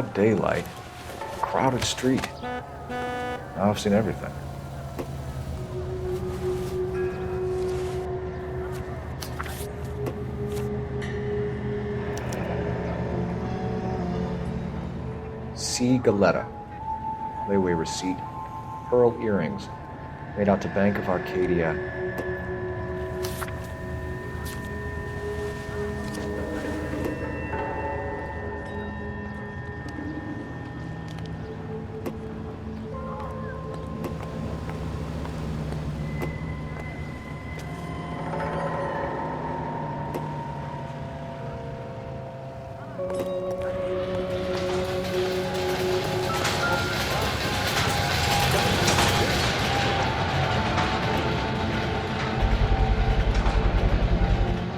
broad daylight, crowded street. Now I've seen everything. C. Galetta. Layaway receipt. Pearl earrings. Made out to Bank of Arcadia.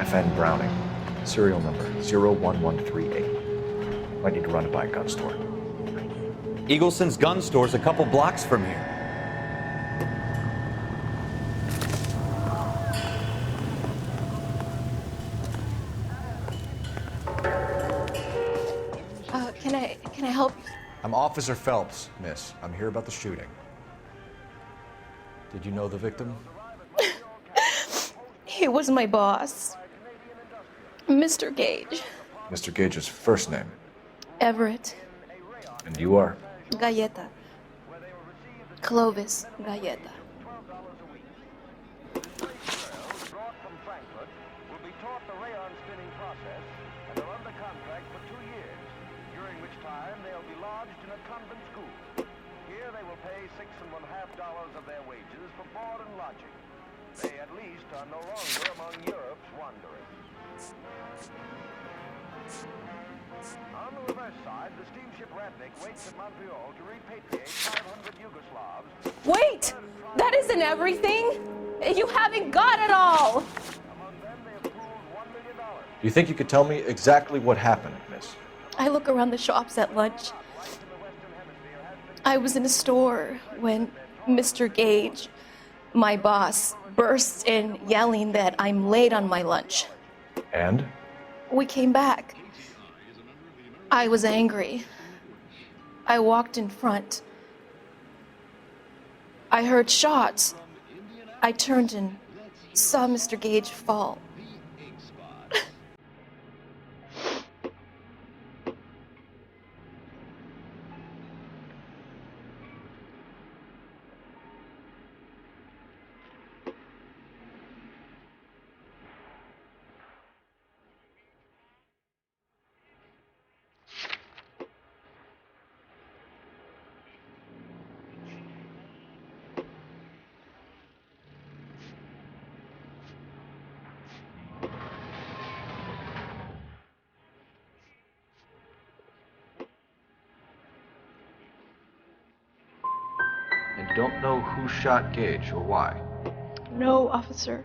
FN Browning, serial number 01138. Might need to run it by a gun store. Eagleson's gun store's a couple blocks from here. Can I help? I'm Officer Phelps, miss. I'm here about the shooting. Did you know the victim? He was my boss, Mr. Gage. Mr. Gage's first name. Everett. And you are? Galleta. Clovis Galleta. Of their wages for board and lodging. They at least are no longer among Europe's wanderers. On the reverse side, the steamship Radnik waits at Montreal to repatriate 500 Yugoslavs. Wait! That isn't everything! You haven't got it all! Among them, they have pooled $1 million. Do you think you could tell me exactly what happened, miss? I look around the shops at lunch. I was in a store when Mr. Gage, my boss, bursts in yelling that I'm late on my lunch. And? We came back. I was angry. I walked in front. I heard shots. I turned and saw Mr. Gage fall. And you don't know who shot Gage or why? No, officer.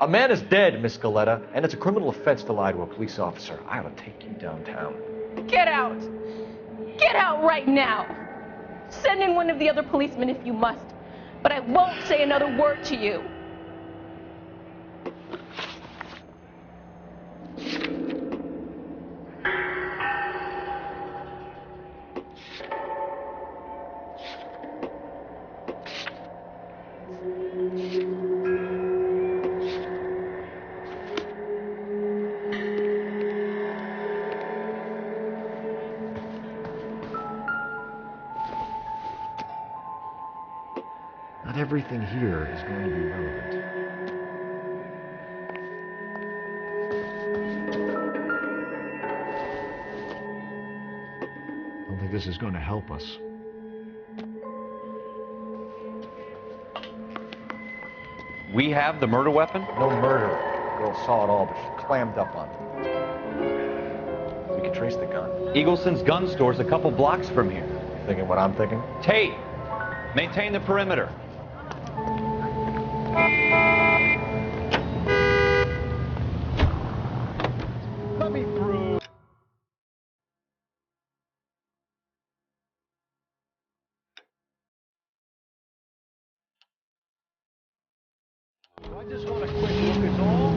A man is dead, Miss Galetta, and it's a criminal offense to lie to a police officer. I ought to take you downtown. Get out! Get out right now! Send in one of the other policemen if you must, but I won't say another word to you. Not everything here is going to be relevant. I don't think this is going to help us. We have the murder weapon? No murder. The girl saw it all, but she clammed up on it. We can trace the gun. Eagleson's gun store's a couple blocks from here. You thinking what I'm thinking? Tate, maintain the perimeter. Let me through. I just want a quick look is all.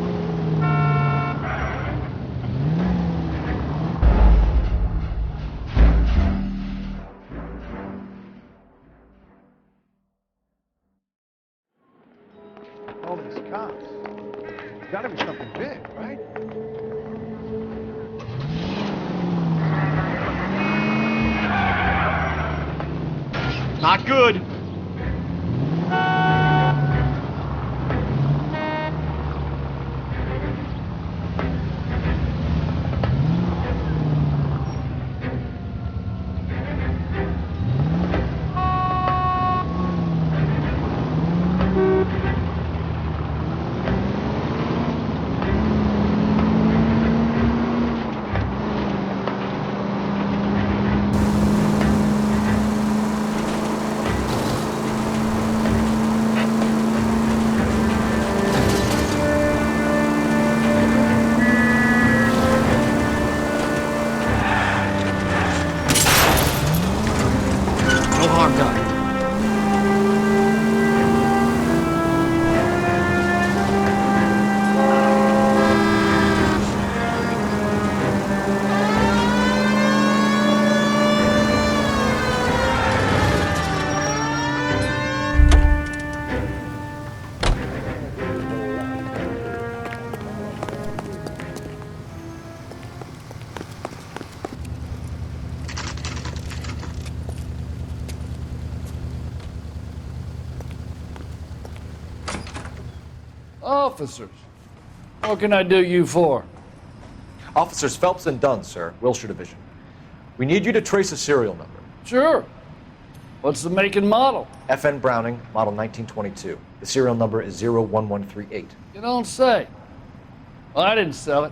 not good! No harm done. Officers, what can I do you for? Officers Phelps and Dunn, sir, Wilshire Division. We need you to trace a serial number. Sure. What's the make and model? FN Browning, model 1922. The serial number is 01138. You don't say. Well, I didn't sell it.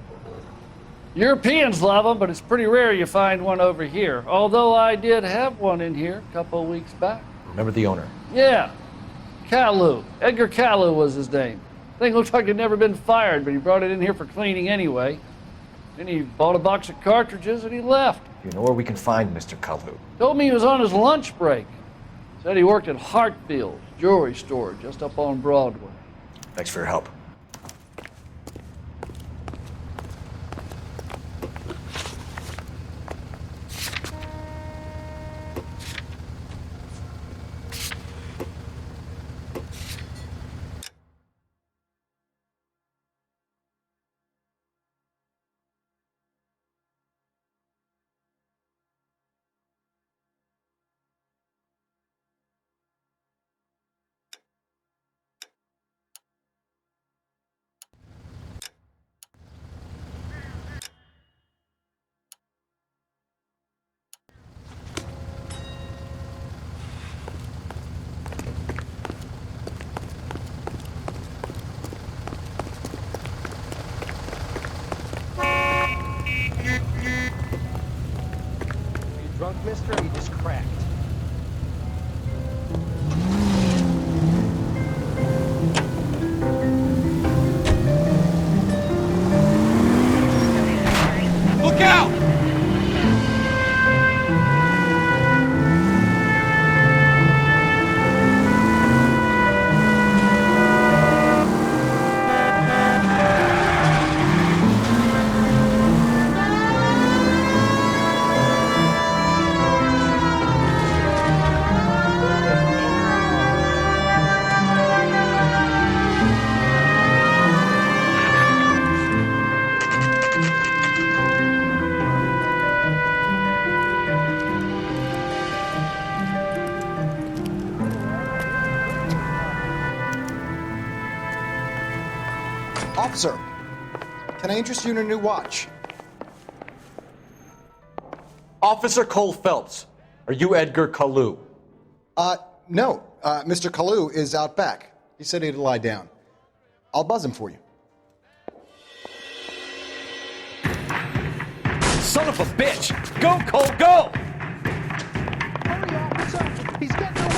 Europeans love them, but it's pretty rare you find one over here. Although I did have one in here a couple of weeks back. Remember the owner? Yeah. Kalu. Edgar Kalu was his name. Thing looked like it'd never been fired, but he brought it in here for cleaning anyway. Then he bought a box of cartridges and he left. You know where we can find Mr. Kalu? Told me he was on his lunch break. Said he worked at Hartfield's jewelry store just up on Broadway. Thanks for your help. Drunk, mister, or you just cracked? Look out! Officer, can I interest you in a new watch? Officer Cole Phelps, are you Edgar Kalu? No. Mr. Kalu is out back. He said he'd lie down. I'll buzz him for you. Son of a bitch! Go, Cole, go! Hurry, officer! He's getting away!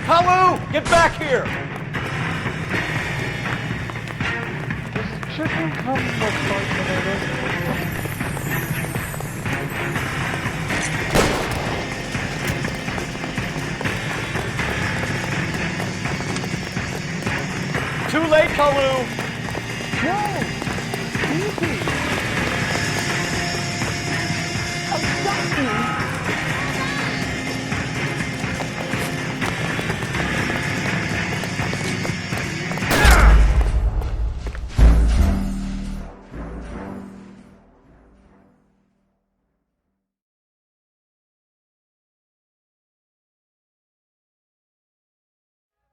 Kalu, get back here! Does chicken come with tomatoes? Too late, Kalu! Whoa! Easy! Stop me!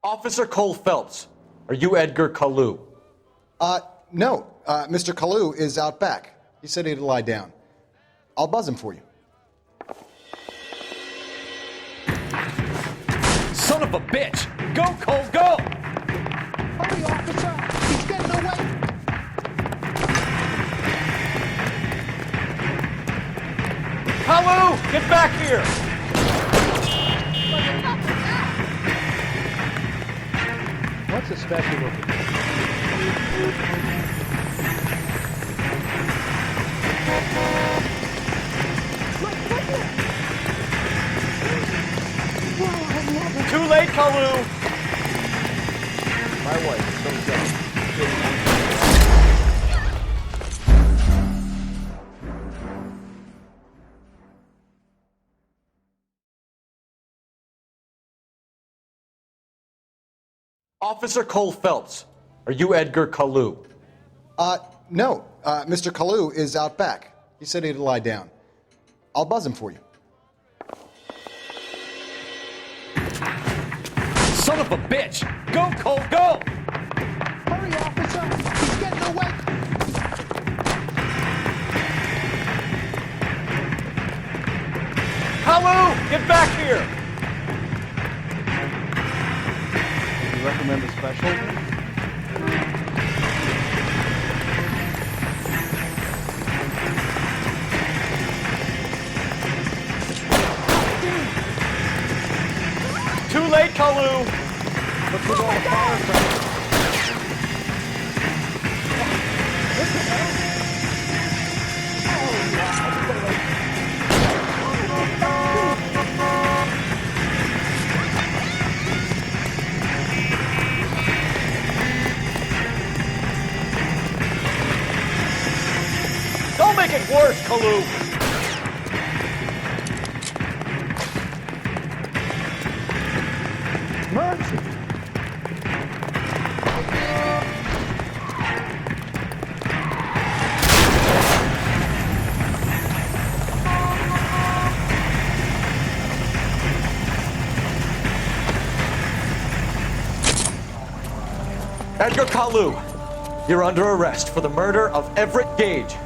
Officer Cole Phelps, are you Edgar Kalu? No. Mr. Kalu is out back. He said he'd lie down. I'll buzz him for you. Son of a bitch! Go, Cole, go! Hurry, officer! He's getting away! Kalu, get back here! What's a special looking? Too late, Kalu! My wife is so jealous. Officer Cole Phelps, are you Edgar Kalu? No. Mr. Kalu is out back. He said he'd lie down. I'll buzz him for you. Son of a bitch! Go, Cole, go! Hurry, officer! He's getting away! Kalu, get back here! You recommend a special? Too late, Kalu! What's with all the firecrackers? Don't make it worse, Kalu! Mercy! Edgar Kalu, you're under arrest for the murder of Everett Gage.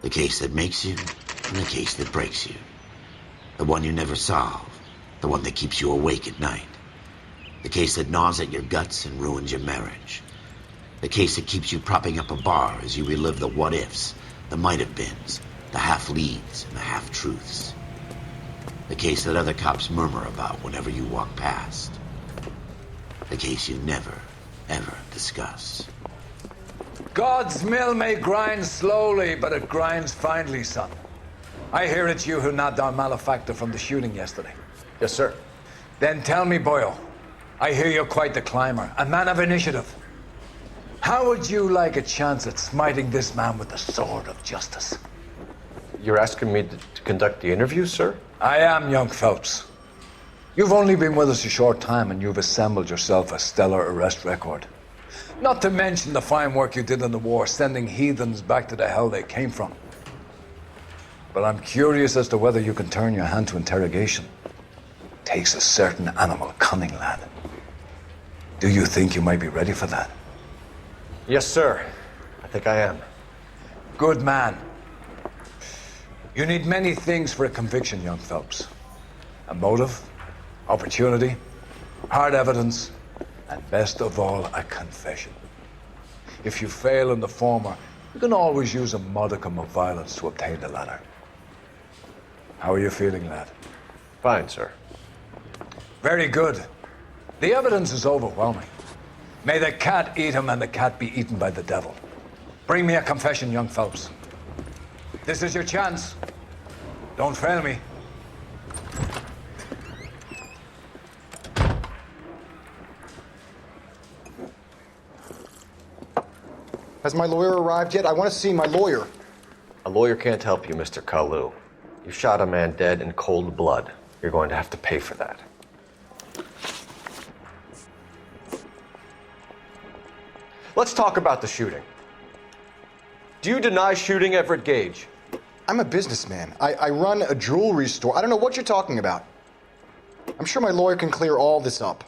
The case that makes you, and the case that breaks you. The one you never solve, the one that keeps you awake at night. The case that gnaws at your guts and ruins your marriage. The case that keeps you propping up a bar as you relive the what-ifs, the might-have-beens, the half-leads, and the half-truths. The case that other cops murmur about whenever you walk past. The case you never, ever discuss. God's mill may grind slowly, but it grinds finely, son. I hear it's you who nabbed our malefactor from the shooting yesterday. Yes, sir. Then tell me, Boyle, I hear you're quite the climber, a man of initiative. How would you like a chance at smiting this man with the sword of justice? You're asking me to conduct the interview, sir? I am, young Phelps. You've only been with us a short time and you've assembled yourself a stellar arrest record. Not to mention the fine work you did in the war, sending heathens back to the hell they came from. But I'm curious as to whether you can turn your hand to interrogation. Takes a certain animal cunning, lad. Do you think you might be ready for that? Yes, sir. I think I am. Good man. You need many things for a conviction, young Phelps. A motive, opportunity, hard evidence, and best of all, a confession. If you fail in the former, you can always use a modicum of violence to obtain the latter. How are you feeling, lad? Fine, sir. Very good. The evidence is overwhelming. May the cat eat him and the cat be eaten by the devil. Bring me a confession, young Phelps. This is your chance. Don't fail me. Has my lawyer arrived yet? I want to see my lawyer. A lawyer can't help you, Mr. Kalu. You shot a man dead in cold blood. You're going to have to pay for that. Let's talk about the shooting. Do you deny shooting Everett Gage? I'm a businessman. I run a jewelry store. I don't know what you're talking about. I'm sure my lawyer can clear all this up.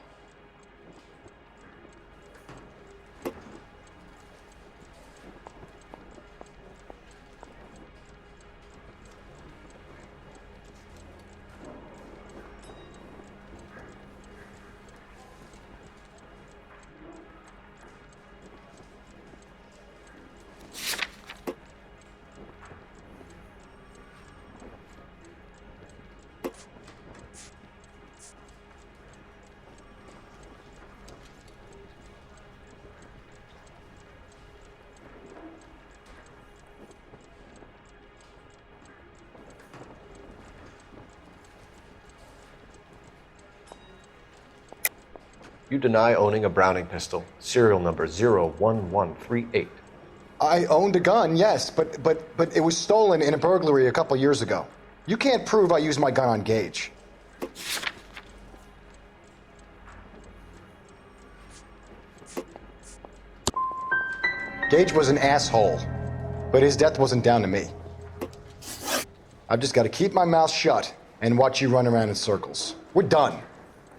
You deny owning a Browning pistol, serial number 01138. I owned a gun, yes, but it was stolen in a burglary a couple years ago. You can't prove I used my gun on Gage. Gage was an asshole, but his death wasn't down to me. I've just got to keep my mouth shut and watch you run around in circles. We're done.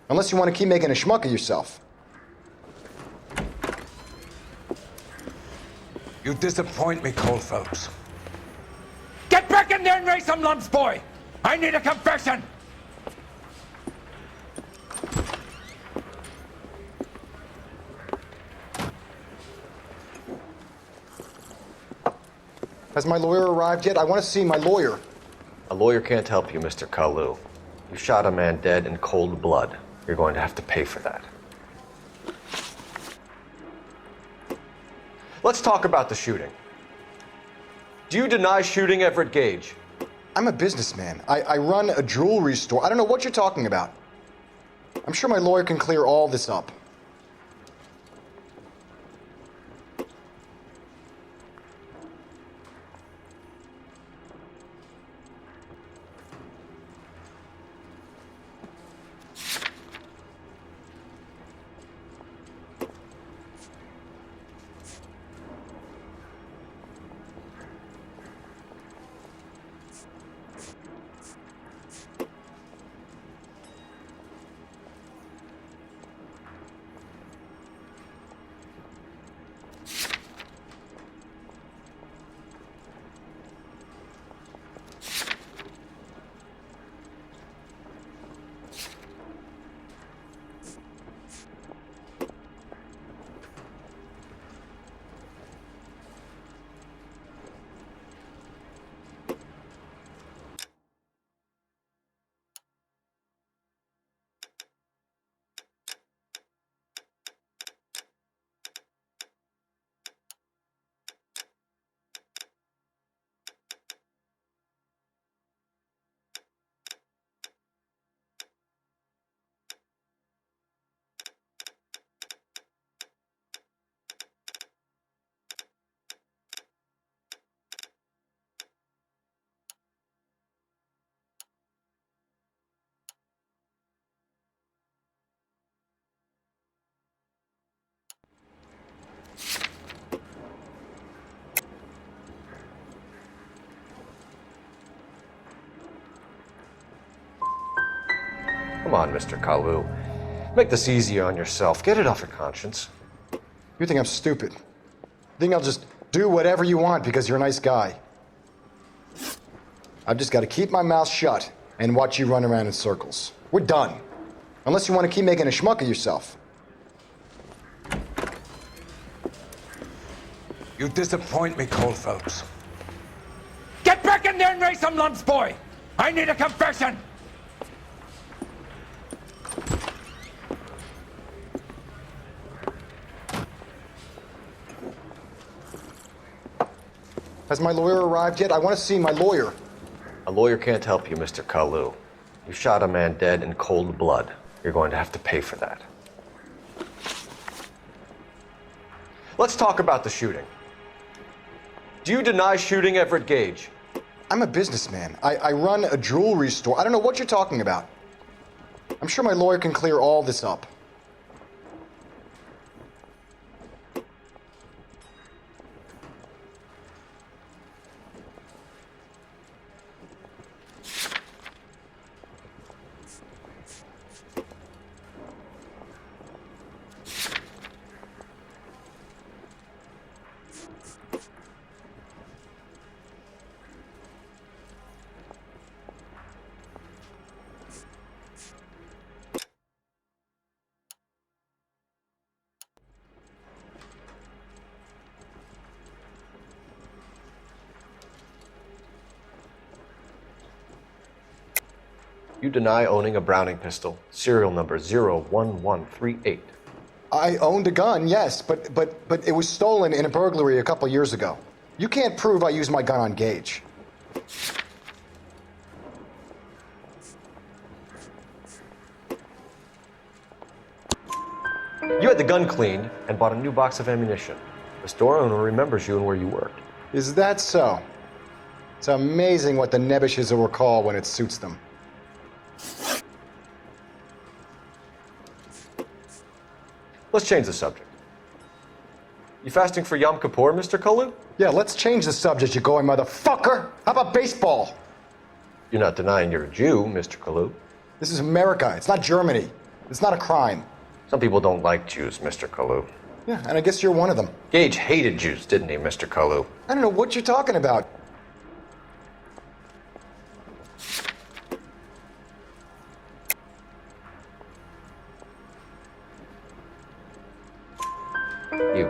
Unless you want to keep making a schmuck of yourself. You disappoint me, Cole Phelps. Get back in there and raise some lumps, boy! I need a confession! Has my lawyer arrived yet? I want to see my lawyer. A lawyer can't help you, Mr. Kalu. You shot a man dead in cold blood. You're going to have to pay for that. Let's talk about the shooting. Do you deny shooting Everett Gage? I'm a businessman. I run a jewelry store. I don't know what you're talking about. I'm sure my lawyer can clear all this up. Come on, Mr. Kalu. Make this easier on yourself. Get it off your conscience. You think I'm stupid? You think I'll just do whatever you want because you're a nice guy? I've just got to keep my mouth shut and watch you run around in circles. We're done. Unless you want to keep making a schmuck of yourself. You disappoint me, Cole Phelps. Get back in there and raise some lumps, boy! I need a confession! Has my lawyer arrived yet? I want to see my lawyer. A lawyer can't help you, Mr. Kalu. You shot a man dead in cold blood. You're going to have to pay for that. Let's talk about the shooting. Do you deny shooting Everett Gage? I'm a businessman. I run a jewelry store. I don't know what you're talking about. I'm sure my lawyer can clear all this up. You deny owning a Browning pistol, serial number 01138. I owned a gun, yes, but it was stolen in a burglary a couple years ago. You can't prove I used my gun on Gage. You had the gun cleaned and bought a new box of ammunition. The store owner remembers you and where you worked. Is that so? It's amazing what the nebbishes will recall when it suits them. Let's change the subject. You fasting for Yom Kippur, Mr. Kalu? Yeah, let's change the subject, you going motherfucker. How about baseball? You're not denying you're a Jew, Mr. Kalu. This is America. It's not Germany. It's not a crime. Some people don't like Jews, Mr. Kalu. Yeah, and I guess you're one of them. Gage hated Jews, didn't he, Mr. Kalu? I don't know what you're talking about. You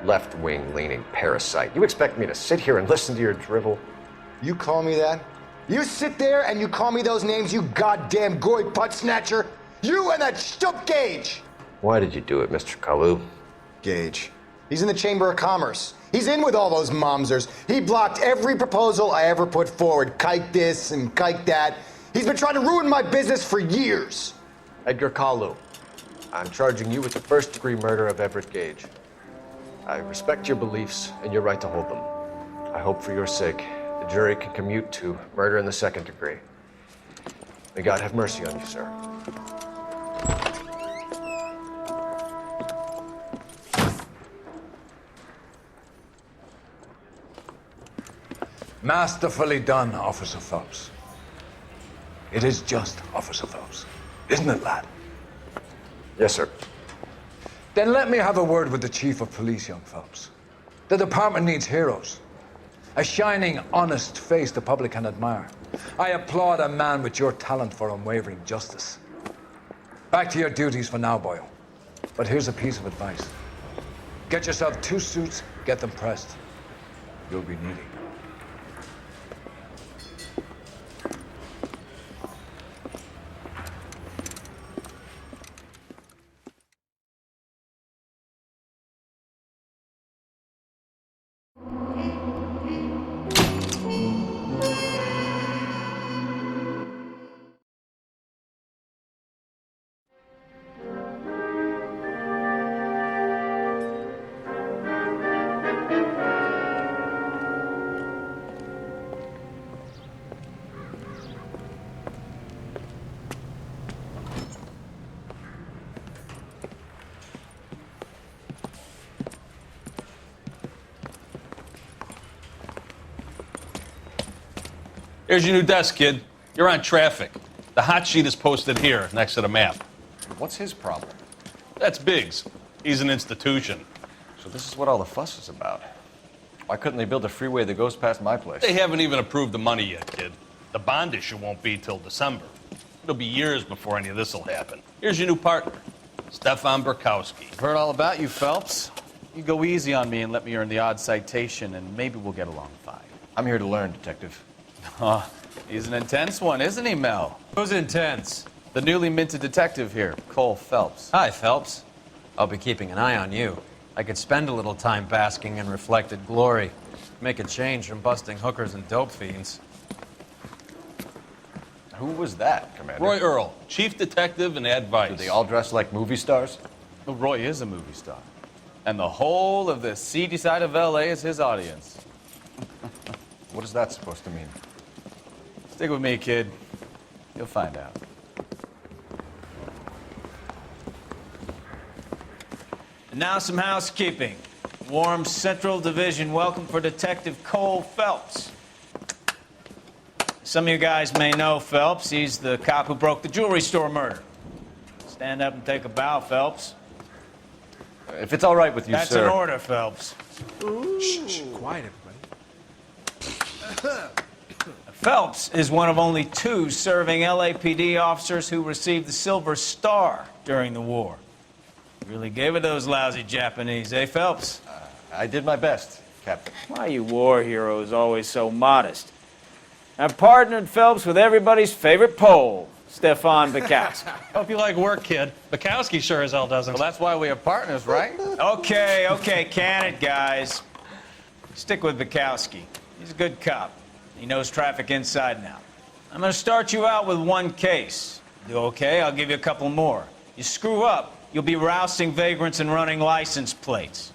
left-wing leaning parasite. You expect me to sit here and listen to your drivel? You call me that? You sit there and you call me those names, you goddamn goy putt snatcher? You and that stup Gage! Why did you do it, Mr. Kalu? Gage. He's in the Chamber of Commerce. He's in with all those momsers. He blocked every proposal I ever put forward. Kike this and kike that. He's been trying to ruin my business for years. Edgar Kalu, I'm charging you with the first-degree murder of Everett Gage. I respect your beliefs and your right to hold them. I hope for your sake the jury can commute to murder in the second degree. May God have mercy on you, sir. Masterfully done, Officer Phelps. It is just Officer Phelps, isn't it, lad? Yes, sir. Then let me have a word with the Chief of Police, young Phelps. The department needs heroes. A shining, honest face the public can admire. I applaud a man with your talent for unwavering justice. Back to your duties for now, Boyle. But here's a piece of advice. Get yourself 2 suits, get them pressed. You'll be needing. Here's your new desk, kid. You're on traffic. The hot sheet is posted here, next to the map. What's his problem? That's Biggs. He's an institution. So this is what all the fuss is about. Why couldn't they build a freeway that goes past my place? They haven't even approved the money yet, kid. The bond issue won't be till December. It'll be years before any of this will happen. Here's your new partner, Stefan Burkowski. I've heard all about you, Phelps. You go easy on me and let me earn the odd citation, and maybe we'll get along fine. I'm here to learn, Detective. Oh, he's an intense one, isn't he, Mel? Who's intense? The newly minted detective here, Cole Phelps. Hi, Phelps. I'll be keeping an eye on you. I could spend a little time basking in reflected glory. Make a change from busting hookers and dope fiends. Who was that, Commander? Roy Earl, chief detective and advice. Do they all dress like movie stars? Well, Roy is a movie star. And the whole of the seedy side of L.A. is his audience. What is that supposed to mean? Stick with me, kid. You'll find out. And now some housekeeping. Warm Central Division welcome for Detective Cole Phelps. Some of you guys may know Phelps. He's the cop who broke the jewelry store murder. Stand up and take a bow, Phelps. If it's all right with you, That's sir. an order, Phelps. Shh, quiet, everybody. Phelps is one of only 2 serving LAPD officers who received the Silver Star during the war. Really gave it those lousy Japanese, eh, Phelps? I did my best, Captain. Why are you war heroes always so modest? I've partnered Phelps with everybody's favorite Pole, Stefan Bukowski. Hope you like work, kid. Bukowski sure as hell doesn't. Well, that's why we have partners, right? Okay, can it, guys? Stick with Bukowski. He's a good cop. He knows traffic inside and out. I'm gonna start you out with one case. Do okay? I'll give you a couple more. You screw up, you'll be rousting vagrants and running license plates.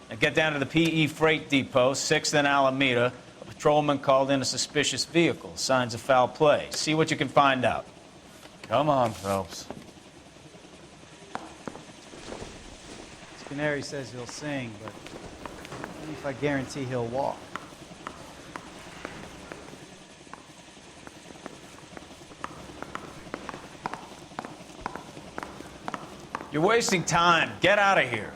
Now get down to the PE Freight Depot, 6th and Alameda. A patrolman called in a suspicious vehicle. Signs of foul play. See what you can find out. Come on, Phelps. Canary says he'll sing, but only if I guarantee he'll walk. You're wasting time. Get out of here.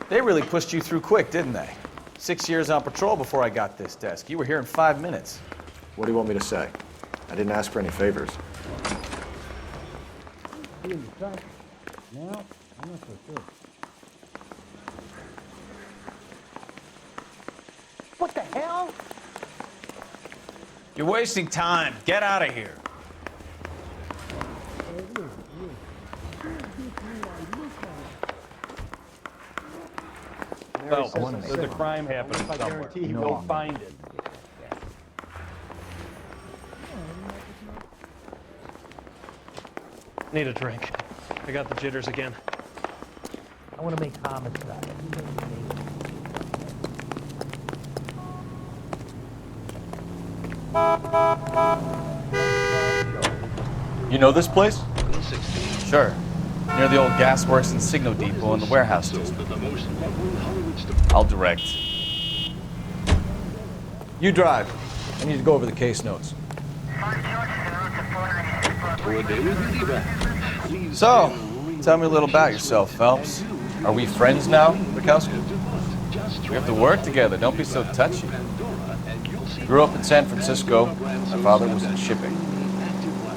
They really pushed you through quick, didn't they? 6 years on patrol before I got this desk. You were here in 5 minutes. What do you want me to say? I didn't ask for any favors. Now, I'm not so sure. What the hell? You're wasting time. Get out of here. Phelps, there's a crime happening somewhere. You go find it. Need a drink. I got the jitters again. I want to make homicide. You know this place? Sure. Near the old gasworks and signal depot in the warehouse district. I'll direct. You drive. I need to go over the case notes. So, tell me a little about yourself, Phelps. Are we friends now, Bukowski? We have to work together. Don't be so touchy. Grew up in San Francisco. My father was in shipping.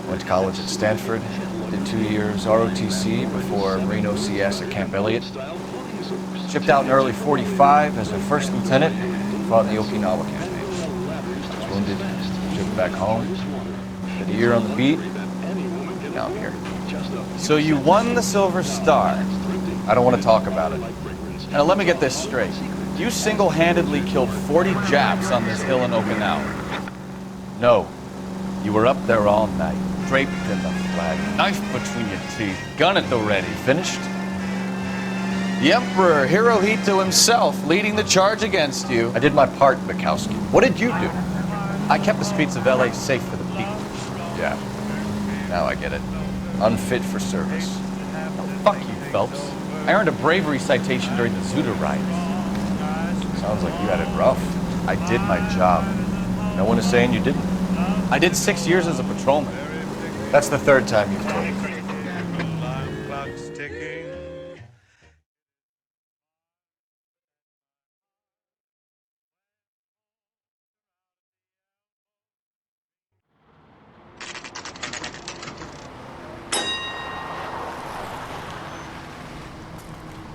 Went to college at Stanford. Did 2 years ROTC before Marine OCS at Camp Elliott. Shipped out in early '45 as a first lieutenant. Fought in the Okinawa campaign. Was wounded. Shipped back home. Did a year on the beat. Now I'm here. So you won the Silver Star. I don't want to talk about it. Now let me get this straight. You single-handedly killed 40 Japs on this hill in Okinawa. No. You were up there all night, draped in the flag, knife between your teeth, gun at the ready. Finished? The Emperor Hirohito himself leading the charge against you. I did my part, Bukowski. What did you do? I kept the streets of L.A. safe for the people. Yeah. Now I get it. Unfit for service. Oh, fuck you, Phelps. I earned a bravery citation during the Zuda riots. Sounds like you had it rough. I did my job. No one is saying you didn't. I did 6 years as a patrolman. That's the third time you've told me.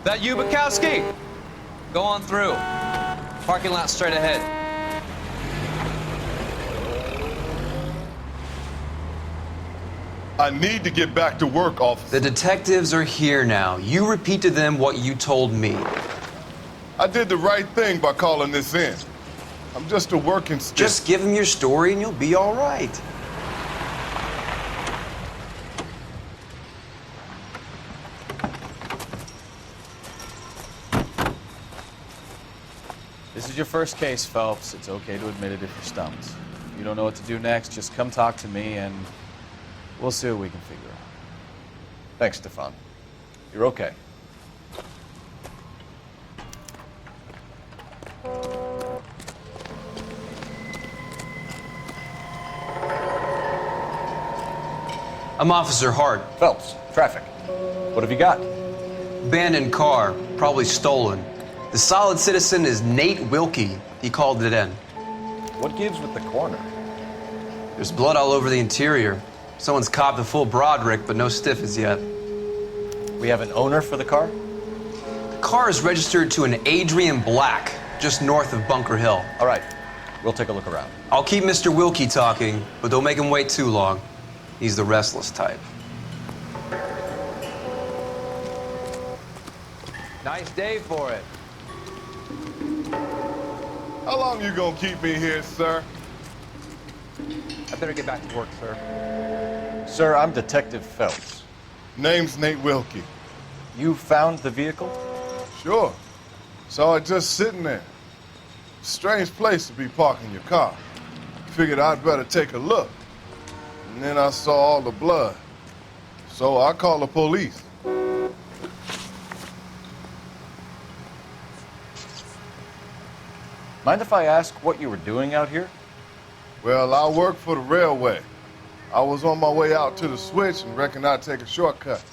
That you, Bukowski? Go on through. Parking lot straight ahead. I need to get back to work, officer. The detectives are here now. You repeat to them what you told me. I did the right thing by calling this in. I'm just a working stiff. Just give them your story and you'll be all right. This is your first case, Phelps. It's okay to admit it if you're stumped. If you don't know what to do next, just come talk to me and we'll see what we can figure out. Thanks, Stefan. You're okay. I'm Officer Hart. Phelps, traffic. What have you got? Abandoned car, probably stolen. The solid citizen is Nate Wilkie. He called it in. What gives with the corner? There's blood all over the interior. Someone's copped a full Broderick, but no stiff as yet. We have an owner for the car? The car is registered to an Adrian Black, just north of Bunker Hill. All right. We'll take a look around. I'll keep Mr. Wilkie talking, but don't make him wait too long. He's the restless type. Nice day for it. How long you gonna keep me here, sir? I better get back to work, sir. Sir, I'm Detective Phelps. Name's Nate Wilkie. You found the vehicle? Sure. Saw it just sitting there. Strange place to be parking your car. Figured I'd better take a look. And then I saw all the blood. So I called the police. Mind if I ask what you were doing out here? Well, I work for the railway. I was on my way out to the switch and reckoned I'd take a shortcut.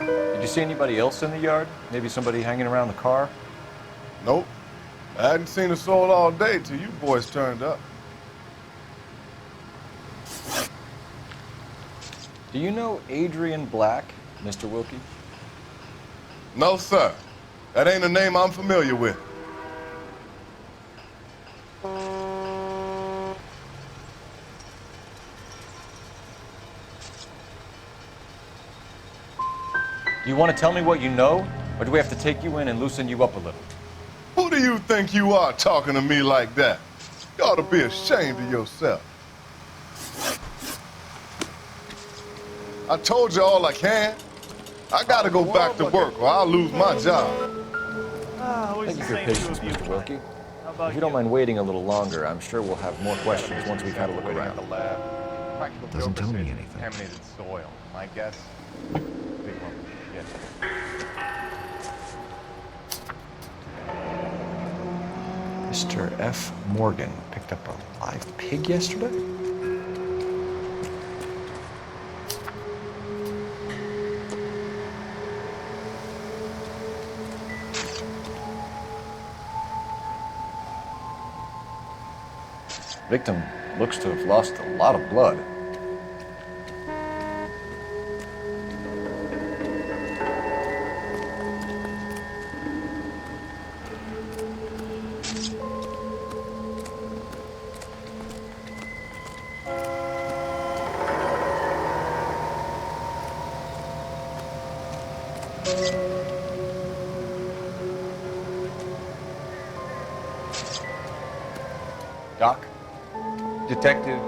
Did you see anybody else in the yard? Maybe somebody hanging around the car? Nope. I hadn't seen a soul all day till you boys turned up. Do you know Adrian Black, Mr. Wilkie? No, sir. That ain't a name I'm familiar with. Do you want to tell me what you know, or do we have to take you in and loosen you up a little? Who do you think you are talking to me like that? You ought to be ashamed of yourself. I told you all I can. I gotta go back to work or I'll lose my job. Thank you for your patience, Mr. Wilkie. If you don't mind waiting a little longer, I'm sure we'll have more questions once we've had a look around. Doesn't tell me anything. Contaminated soil. My guess, big one. Yes. Mr. F. Morgan picked up a live pig yesterday? Victim looks to have lost a lot of blood. Doc? Detective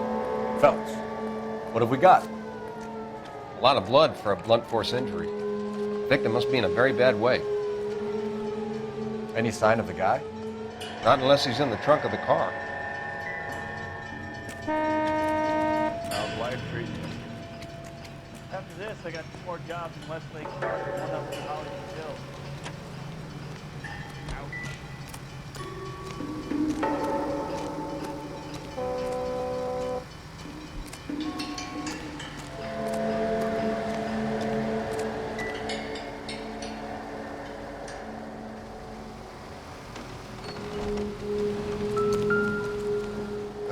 Phelps, what have we got? a lot of blood for a blunt force injury. Victim must be in a very bad way. Any sign of the guy? Not unless he's in the trunk of the car. After this, I got 2 more jobs in Westlake Park and 1 up in Hollywood Hills.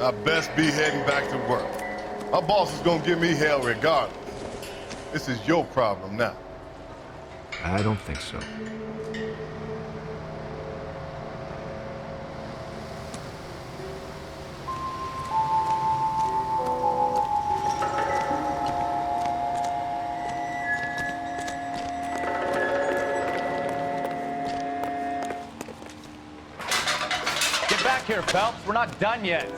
I best be heading back to work. My boss is gonna give me hell regardless. This is your problem now. I don't think so. Get back here, Phelps. We're not done yet.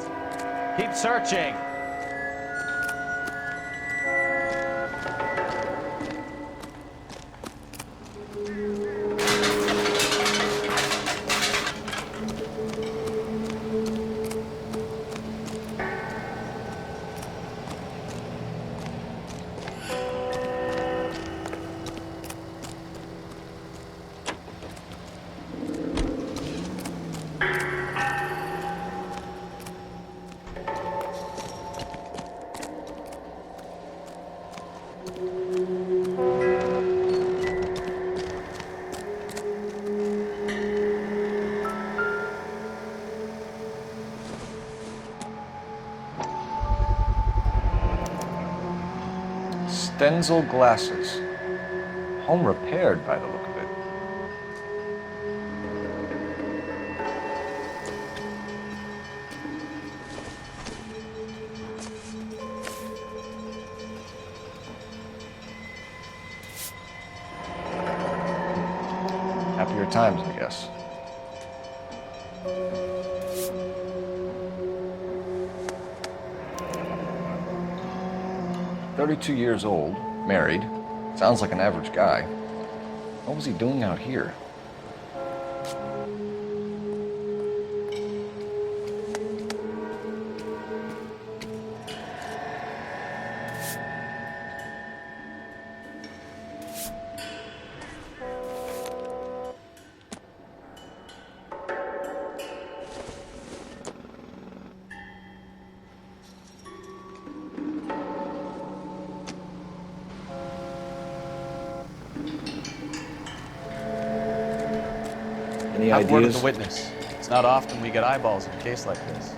Keep searching. Stenzel glasses. Home repaired by the look of it. Happier times, I guess. "32 years old, married. Sounds like an average guy. What was he doing out here?" Any Have word with ideas? the witness. It's not often we get eyeballs in a case like this.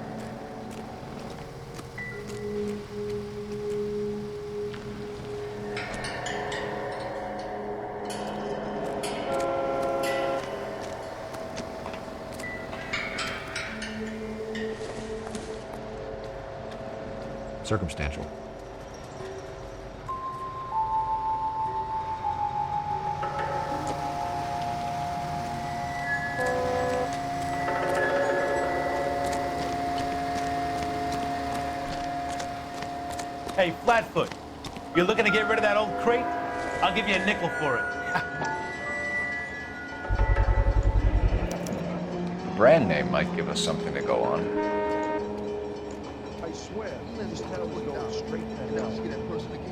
Circumstantial. Hey, Flatfoot, you're looking to get rid of that old crate? I'll give you a nickel for it. The brand name might give us something to go on. I swear, this town will go straight to hell. See that person again?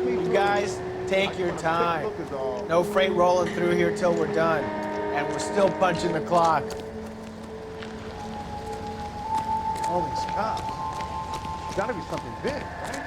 You guys, take your time. No freight rolling through here till we're done. And we're still punching the clock. All these cops. Gotta be something big, right?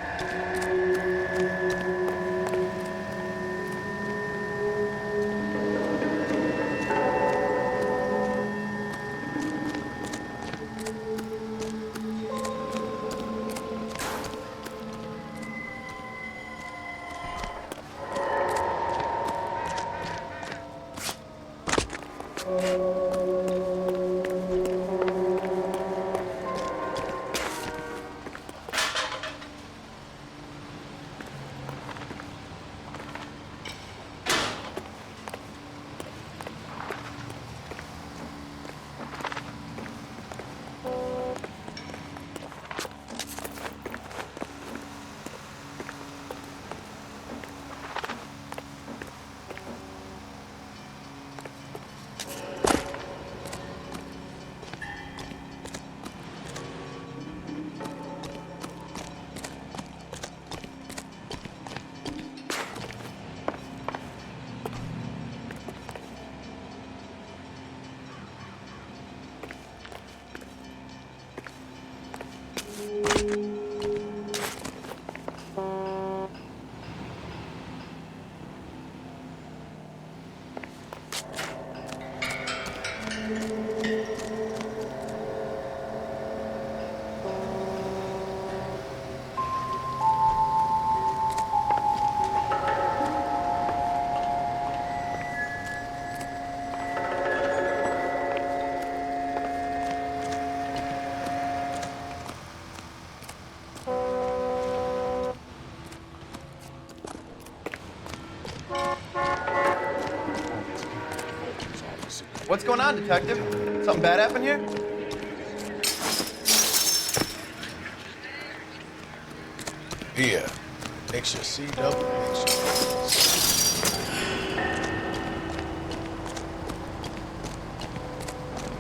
What's going on, Detective? Something bad happened here? Here, extra CW.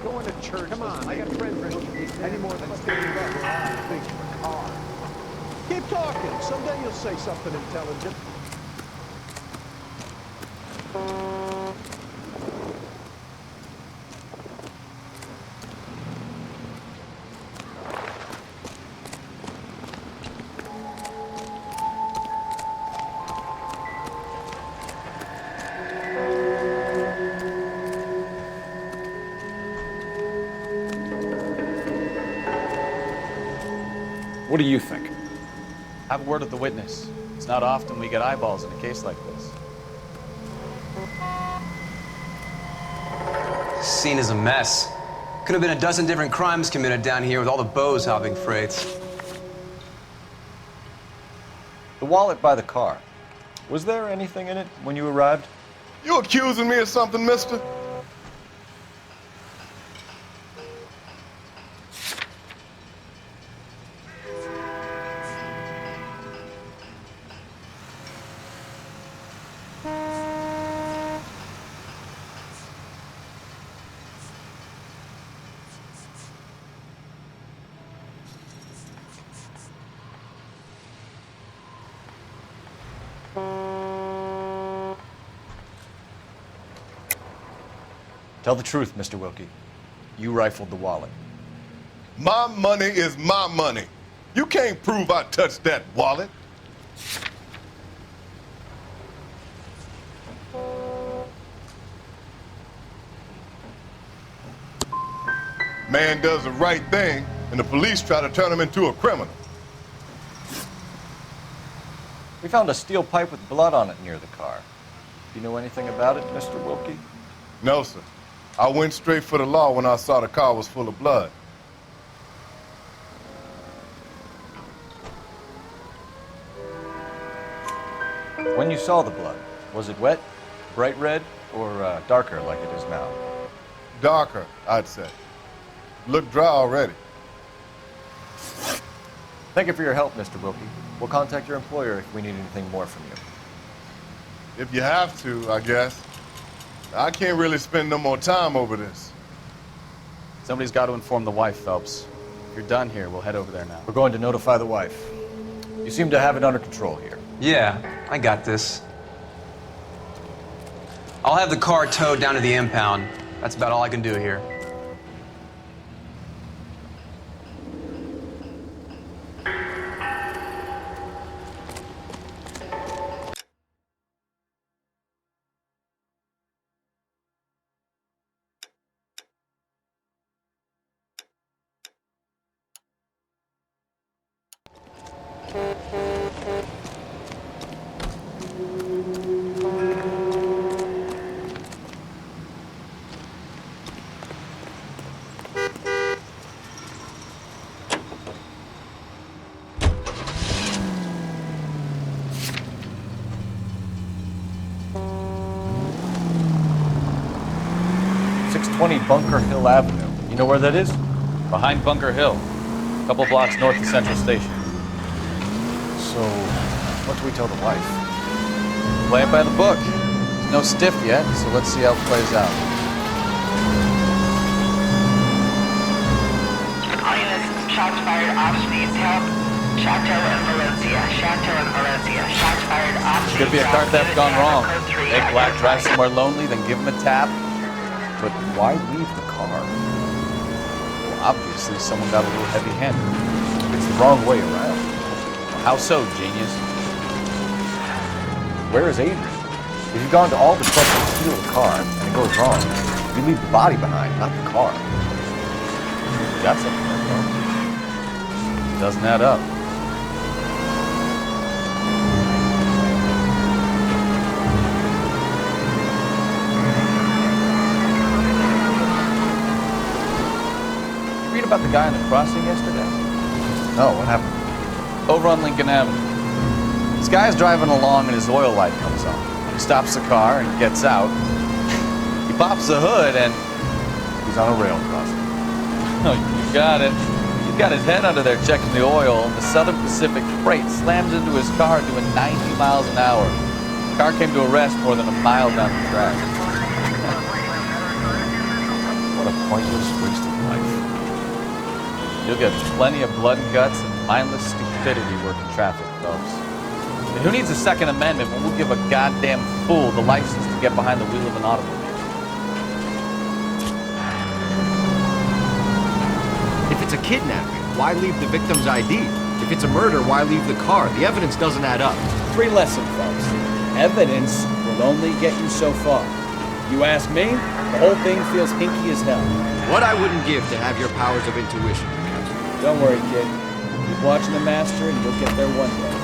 Going to church. Come on, I got friends. Any more than standing up where I think your car. Keep talking. Someday you'll say something intelligent. What do you think? Have a word with the witness. It's not often we get eyeballs in a case like this. This scene is a mess. Could have been a dozen different crimes committed down here with all the bows hopping freights. The wallet by the car. Was there anything in it when you arrived? You accusing me of something, mister? Tell the truth, Mr. Wilkie. You rifled the wallet. My money is my money. You can't prove I touched that wallet. Man does the right thing, and the police try to turn him into a criminal. We found a steel pipe with blood on it near the car. Do you know anything about it, Mr. Wilkie? No, sir. I went straight for the law when I saw the car was full of blood. When you saw the blood, was it wet, bright red, or darker like it is now? Darker, I'd say. Looked dry already. Thank you for your help, Mr. Wilkie. We'll contact your employer if we need anything more from you. If you have to, I guess. I can't really spend no more time over this. Somebody's got to inform the wife, Phelps. If you're done here, we'll head over there now. We're going to notify the wife. You seem to have it under control here. Yeah, I got this. I'll have the car towed down to the impound. That's about all I can do here. Bunker Hill Avenue. You know where that is? Behind Bunker Hill. A couple blocks north of Central Station. So, what do we tell the wife? Play it by the book. There's no stiff yet, so let's see how it plays out. All units, shots fired, ops needs help. Chateau and Valencia. Chateau and Valencia. Shots fired, ops. Could be a car theft gone wrong. Make Black drive somewhere lonely, then give him a tap. But why leave the car? Well, obviously someone got a little heavy-handed. It's the wrong way around. Well, how so, genius? Where is Adrian? If you've gone to all the trouble to steal the car and it goes wrong, you leave the body behind, not the car. You got something there, though. It doesn't add up. About the guy on the crossing yesterday? No, what happened? Over on Lincoln Avenue. This guy's driving along and his oil light comes on. He stops the car and gets out. He pops the hood and he's on a rail crossing. Oh, you got it. He's got his head under there checking the oil, and the Southern Pacific freight slams into his car doing 90 miles an hour. The car came to a rest more than a mile down the track. What a pointless waste of life. You'll get plenty of blood and guts and mindless stupidity working traffic, folks. And who needs a Second Amendment when we'll give a goddamn fool the license to get behind the wheel of an automobile? If it's a kidnapping, why leave the victim's ID? If it's a murder, why leave the car? The evidence doesn't add up. 3 lessons, folks. Evidence will only get you so far. You ask me, the whole thing feels hinky as hell. What I wouldn't give to have your powers of intuition. Don't worry, kid. Keep watching the master and you'll get there one day.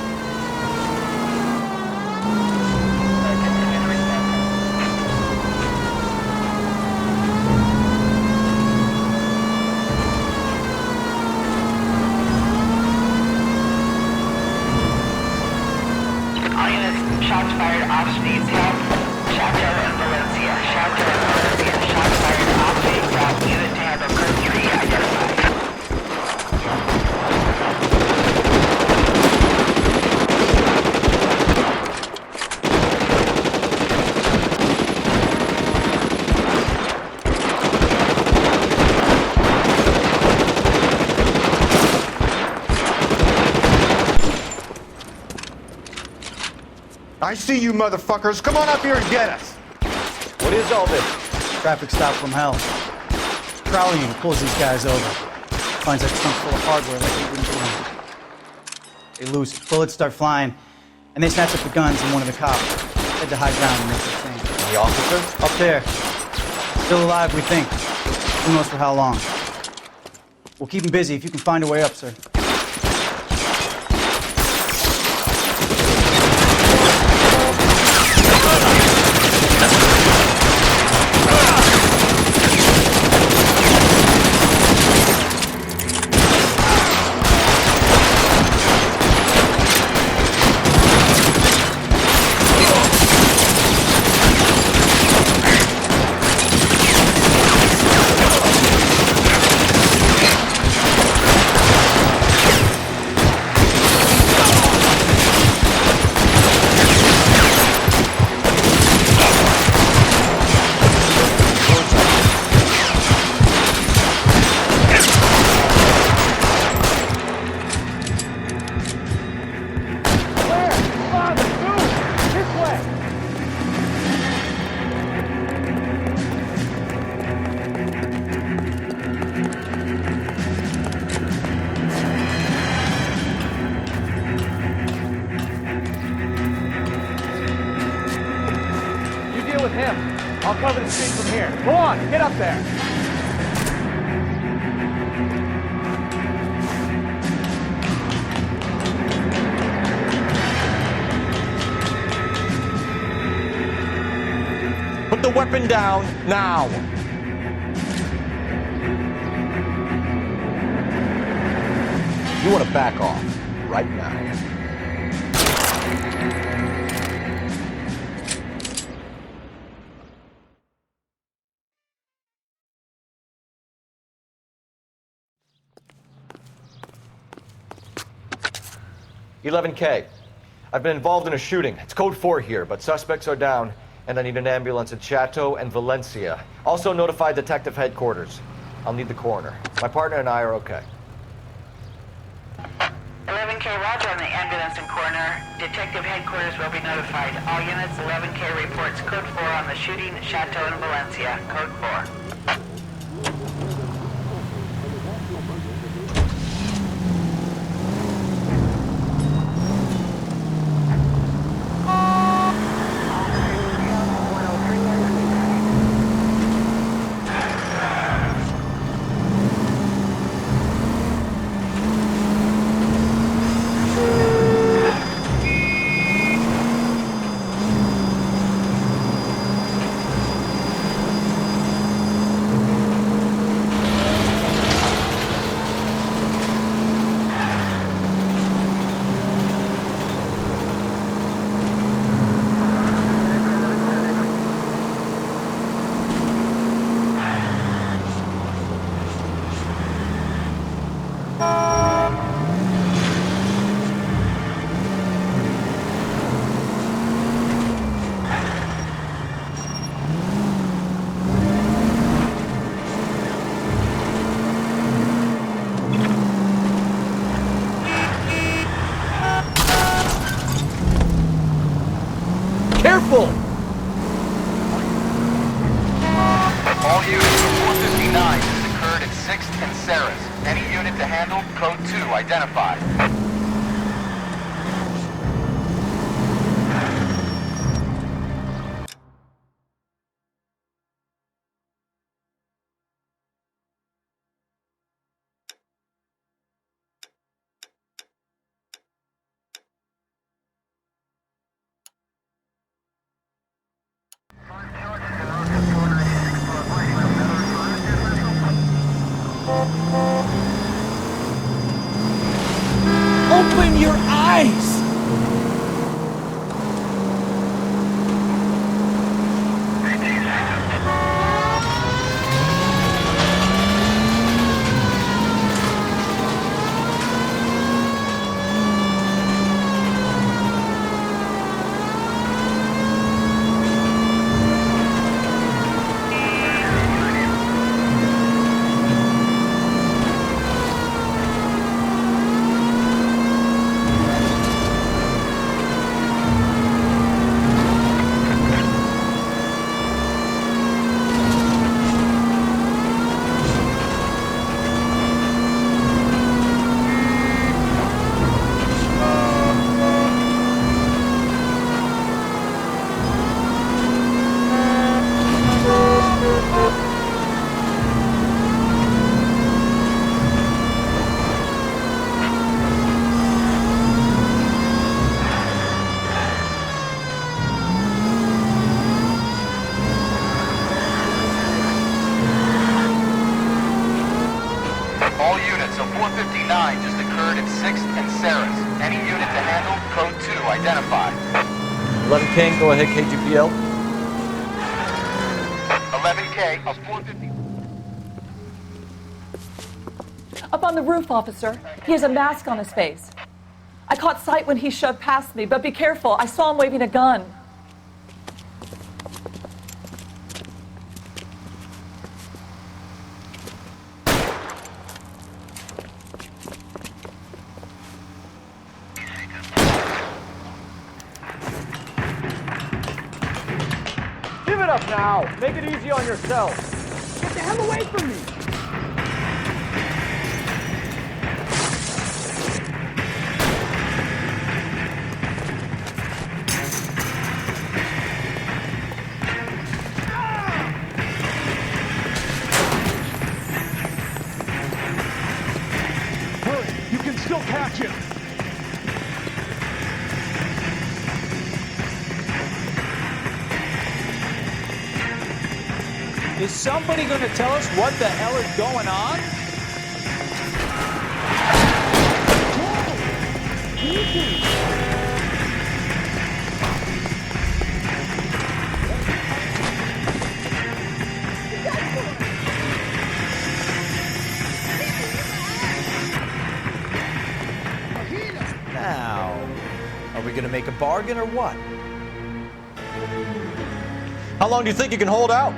All units, shots fired off speed south, Chateau and Valencia. Chateau and Valencia, shots fired off speed south. Unit to handle code 3 identified. I see you motherfuckers. Come on up here and get us. What is all this? Traffic stop from hell. Crowley unit pulls these guys over. Finds that trunk full of hardware like they wouldn't believe. They lose it. Bullets start flying, and they snatch up the guns and one of the cops. Head to high ground and make their thing. And the officer? Up there. Still alive, we think. Who knows for how long. We'll keep him busy if you can find a way up, sir. With him. I'll cover the street from here. Go on, get up there. Put the weapon down now. You want to back off right now. 11K. I've been involved in a shooting. It's code 4 here, but suspects are down, and I need an ambulance at Chateau and Valencia. Also notify detective headquarters. I'll need the coroner. My partner and I are okay. 11K, roger on the ambulance and coroner. Detective headquarters will be notified. All units, 11K reports code 4 on the shooting at Chateau and Valencia. Code 4. Careful! All units to 459 has occurred at 6th and Sarah's. Any unit to handle, code 2 identified. 459 just occurred at 6th and Sarah's. Any unit to handle, code 2, identify. 11 King, go ahead, KGPL. 11K of 450. Up on the roof, officer. He has a mask on his face. I caught sight when he shoved past me, but be careful. I saw him waving a gun. Give it up now. Make it easy on yourself. Get the hell away from me. Hurry, you can still catch him. Is somebody going to tell us what the hell is going on? Now, are we gonna make a bargain or what? How long do you think you can hold out?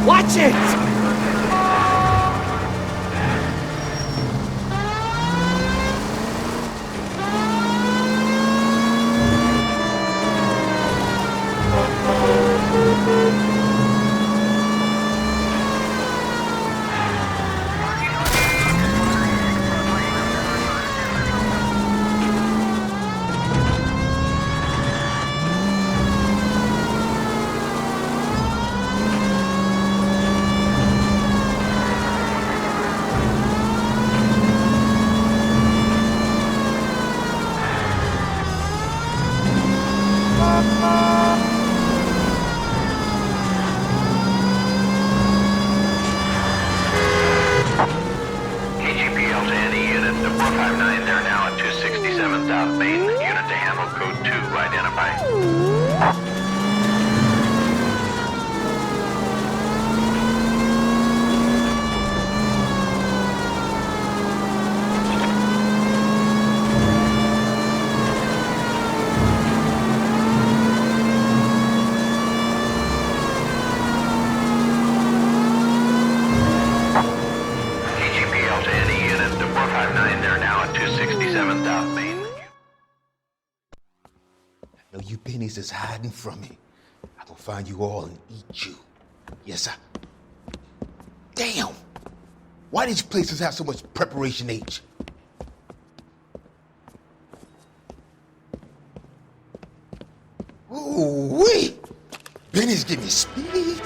Watch it! KGPL to any unit, the 459, they're now at 267 South Main. Unit to handle, code 2, identify. KGPL to any unit, the 459, they're now at 267 South Main. No, you pennies is hiding from me. I will find you all and eat you. Yes, sir. Damn! Why these places have so much preparation H? Ooh-wee! Benny's give me speed.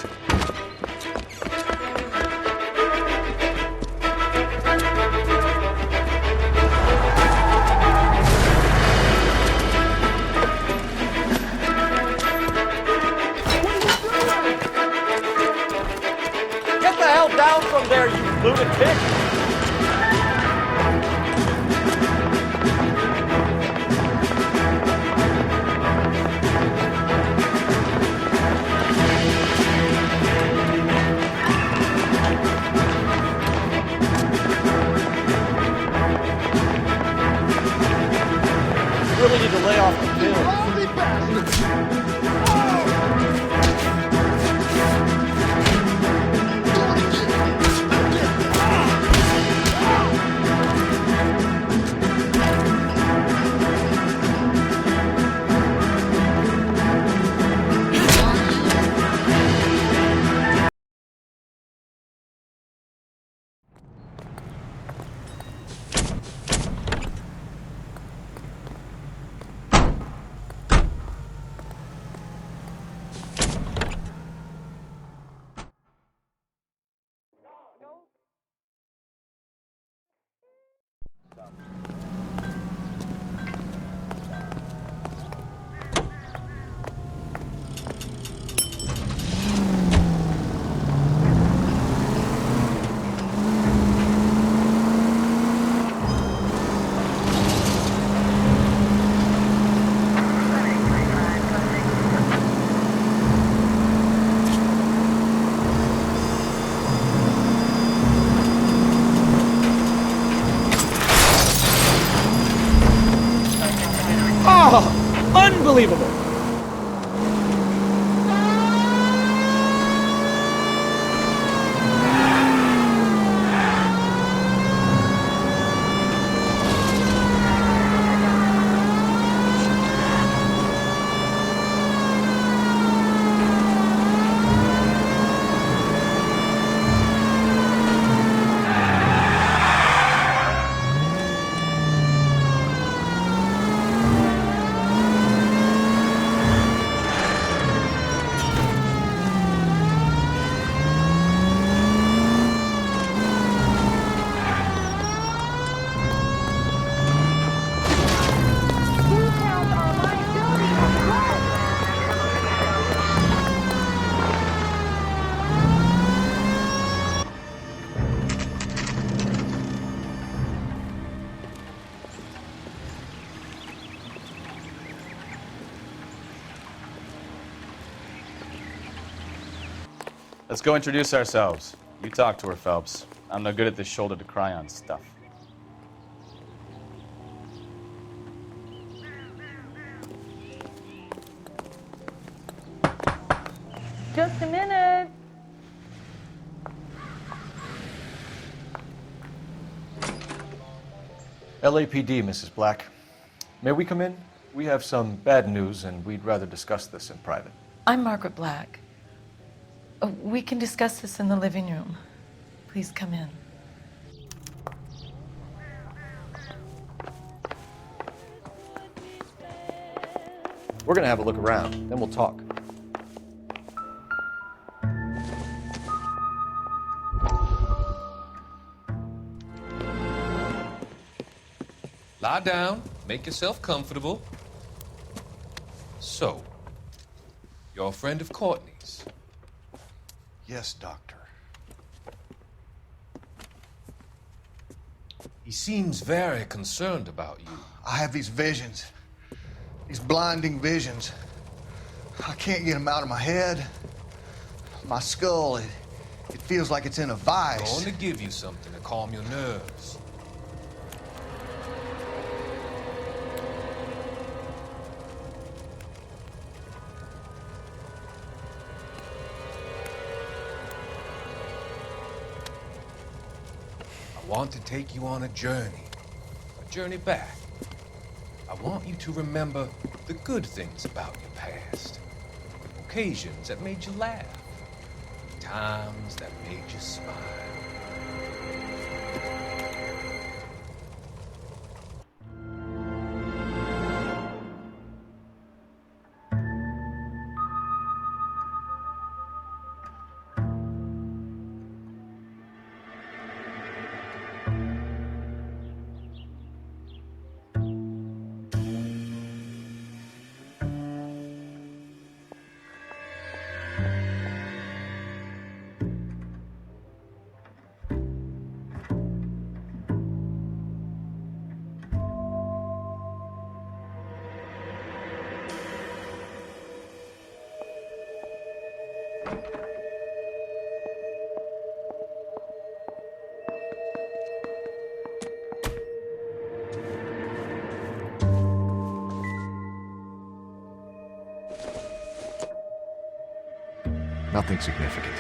hell down from there, you lunatic! You really need to lay off the pills. Oh, unbelievable! Let's go introduce ourselves. You talk to her, Phelps. I'm no good at this shoulder to cry on stuff. Just a minute. LAPD, Mrs. Black. May we come in? We have some bad news, and we'd rather discuss this in private. I'm Margaret Black. We can discuss this in the living room. Please come in. We're gonna have a look around, then we'll talk. Lie down, make yourself comfortable. So, you're a friend of Courtney's? Yes, Doctor. He seems very concerned about you. I have these visions. These blinding visions. I can't get them out of my head. My skull, it feels like it's in a I'm vice. going to give you something to calm your nerves. I want to take you on a journey back. I want you to remember the good things about your past, occasions that made you laugh, times that made you smile. Nothing significant.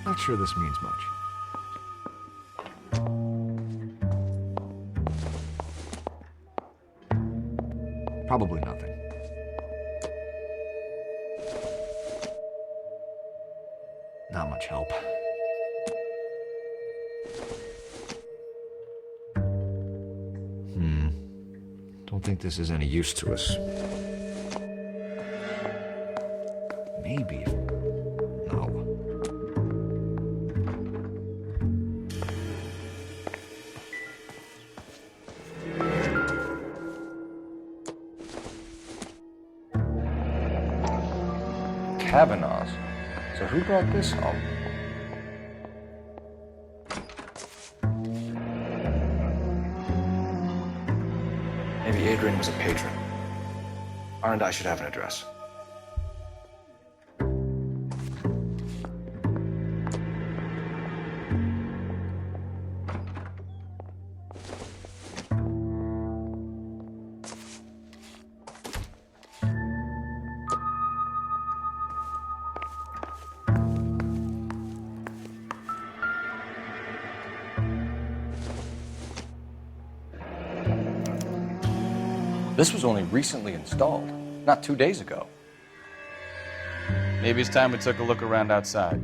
Not sure this means much. Probably nothing. Not much help. Don't think this is any use to us. Maybe. No. Kavanaugh's. So who brought this home? Maybe Adrian was a patron. R&I should have an address. This was only recently installed, not 2 days ago. Maybe it's time we took a look around outside.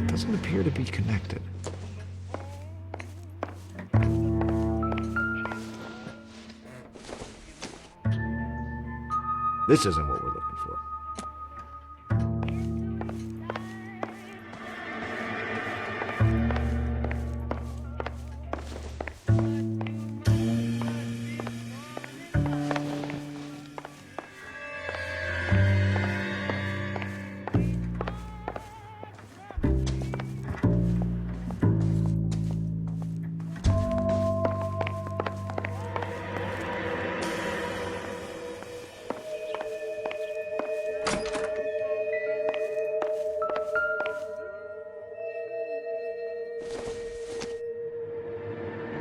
Doesn't appear to be connected. This isn't what we're looking for.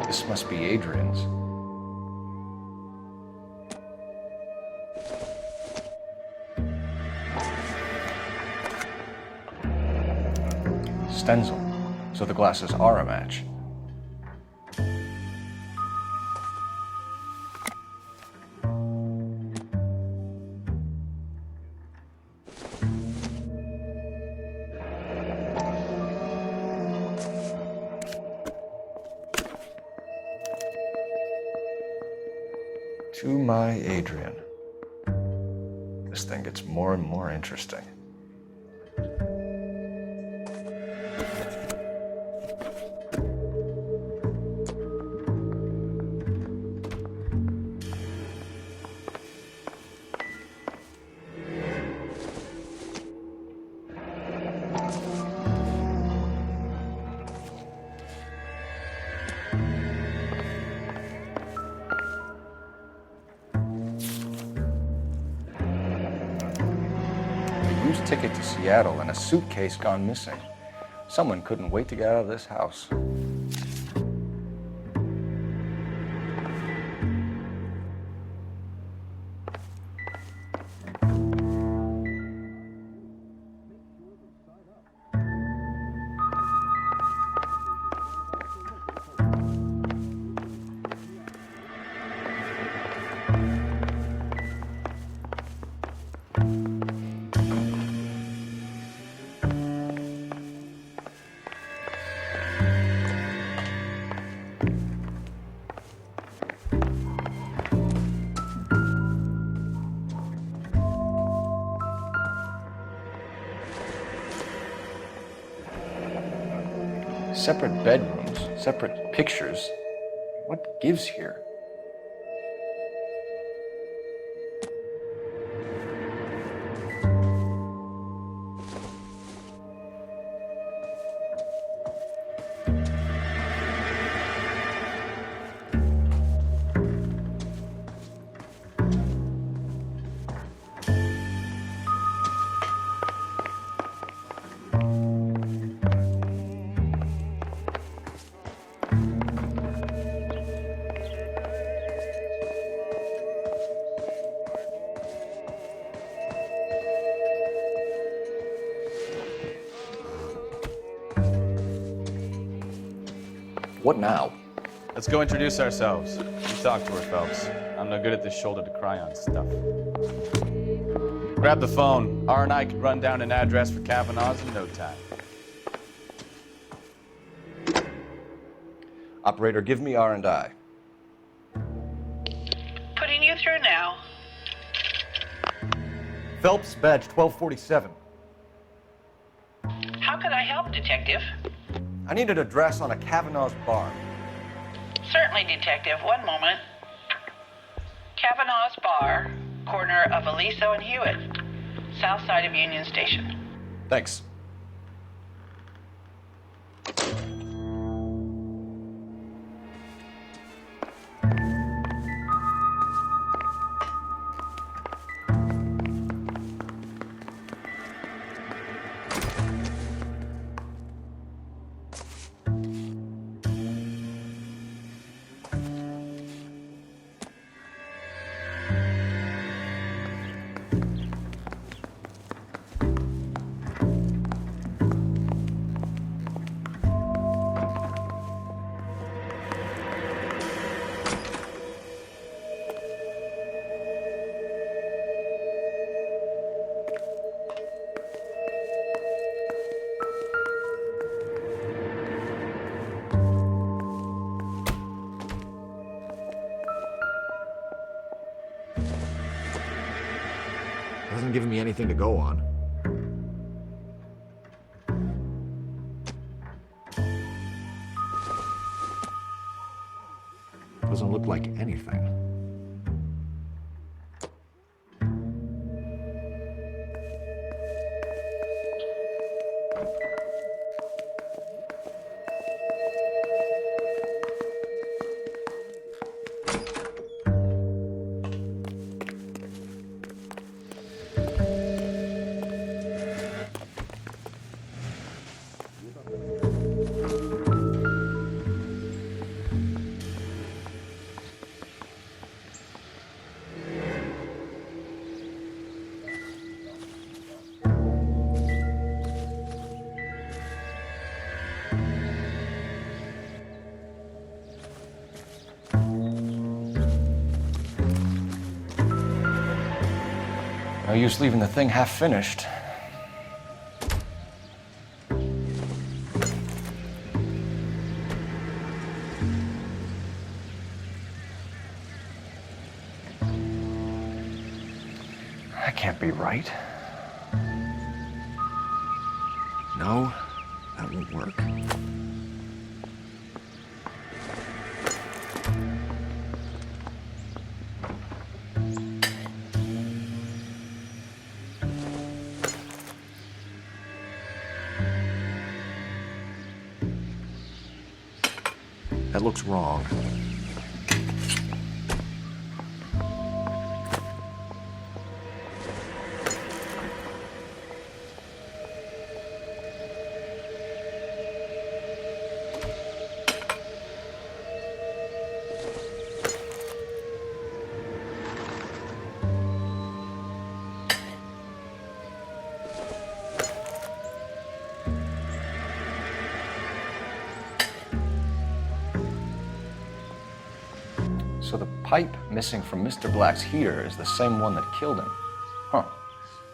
This must be Adrian's. Stencil. So the glasses are a match. To my Adrian. This thing gets more and more interesting. ticket to Seattle and a suitcase gone missing. Someone couldn't wait to get out of this house. Separate bedrooms, separate pictures. What gives here? What now? Let's go introduce ourselves. You talk to her, Phelps. I'm no good at this shoulder to cry on stuff. Grab the phone. R and I could run down an address for Kavanaugh's in no time. Operator, give me R&I. Putting you through now. Phelps, badge 1247. How can I help, Detective? I need an address on a Kavanaugh's bar. Certainly, Detective. One moment. Kavanaugh's Bar, corner of Aliso and Hewitt, south side of Union Station. Thanks. Hasn't given me anything to go on. Doesn't look like anything. No use leaving the thing half finished. That can't be right. No, that won't work. That looks wrong. So the pipe missing from Mr. Black's heater is the same one that killed him. Huh.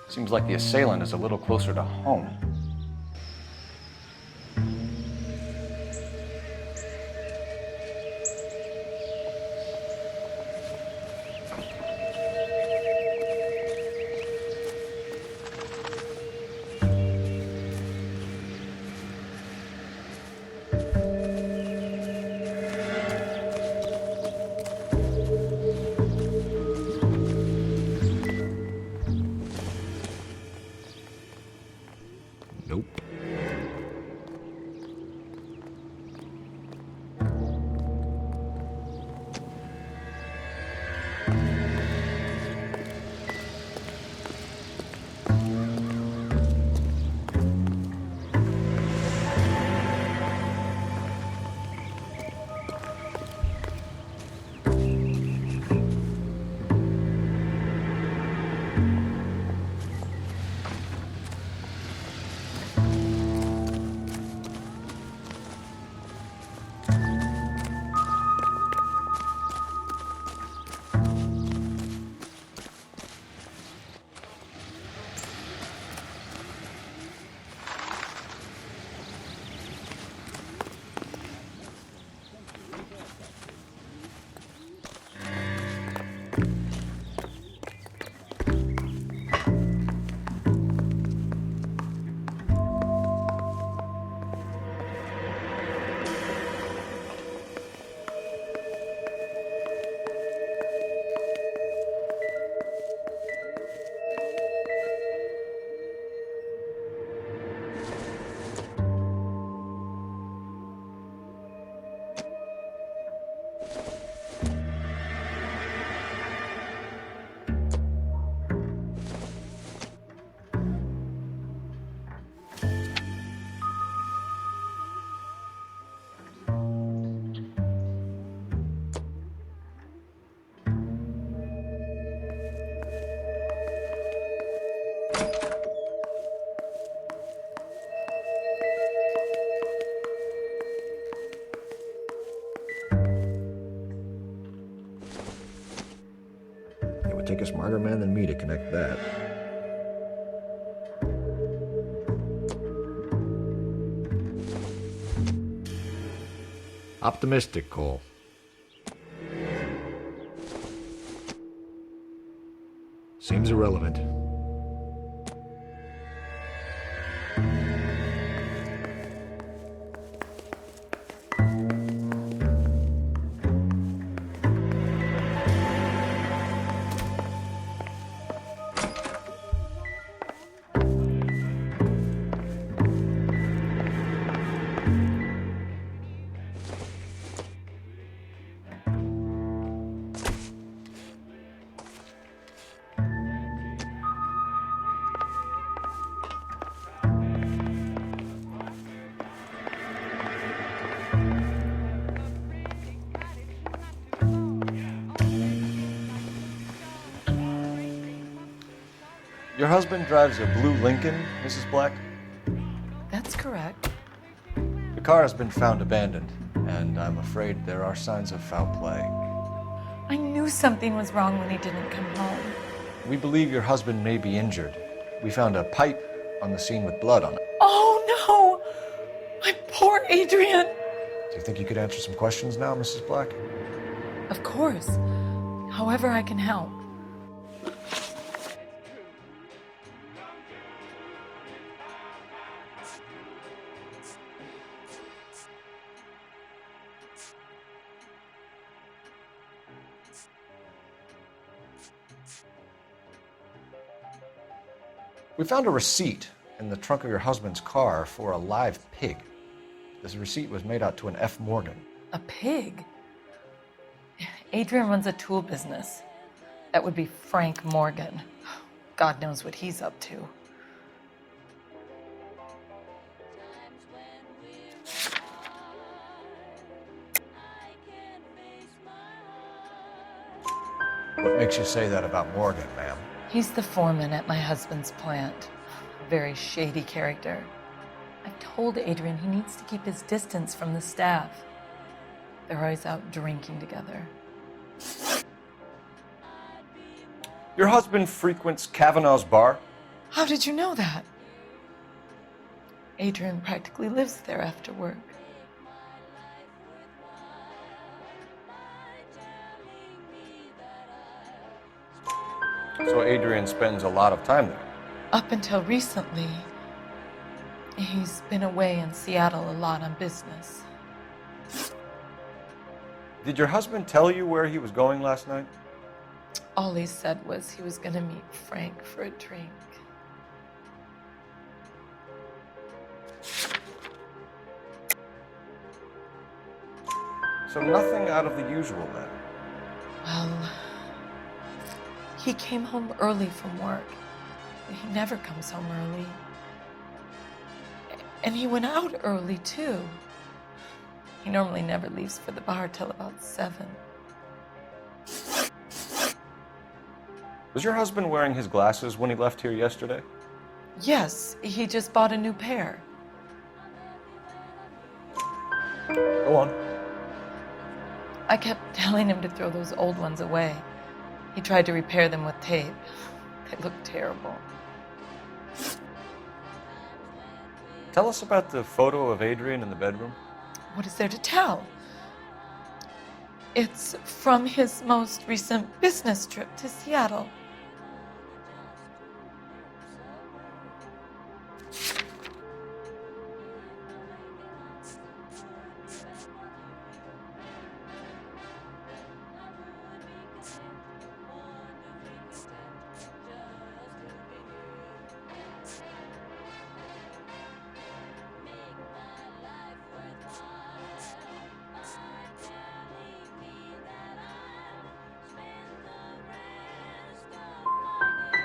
Seems like the assailant is a little closer to home. Nope. It would take a smarter man than me to connect that. Optimistic, Cole. Seems irrelevant. Your husband drives a blue Lincoln, Mrs. Black? That's correct. The car has been found abandoned, and I'm afraid there are signs of foul play. I knew something was wrong when he didn't come home. We believe your husband may be injured. We found a pipe on the scene with blood on it. Oh no! My poor Adrian! Do you think you could answer some questions now, Mrs. Black? Of course. However I can help. We found a receipt in the trunk of your husband's car for a live pig. This receipt was made out to an F. Morgan. A pig? Adrian runs a tool business. That would be Frank Morgan. God knows what he's up to. What makes you say that about Morgan, ma'am? He's the foreman at my husband's plant. A very shady character. I've told Adrian he needs to keep his distance from the staff. They're always out drinking together. Your husband frequents Kavanaugh's bar? How did you know that? Adrian practically lives there after work. So Adrian spends a lot of time there. Up until recently, he's been away in Seattle a lot on business. Did your husband tell you where he was going last night? All he said was he was going to meet Frank for a drink. So nothing out of the usual then? Well, he came home early from work. He never comes home early. And he went out early, too. He normally never leaves for the bar till about 7. Was your husband wearing his glasses when he left here yesterday? Yes, he just bought a new pair. Go on. I kept telling him to throw those old ones away. He tried to repair them with tape. They look terrible. Tell us about the photo of Adrian in the bedroom. What is there to tell? It's from his most recent business trip to Seattle.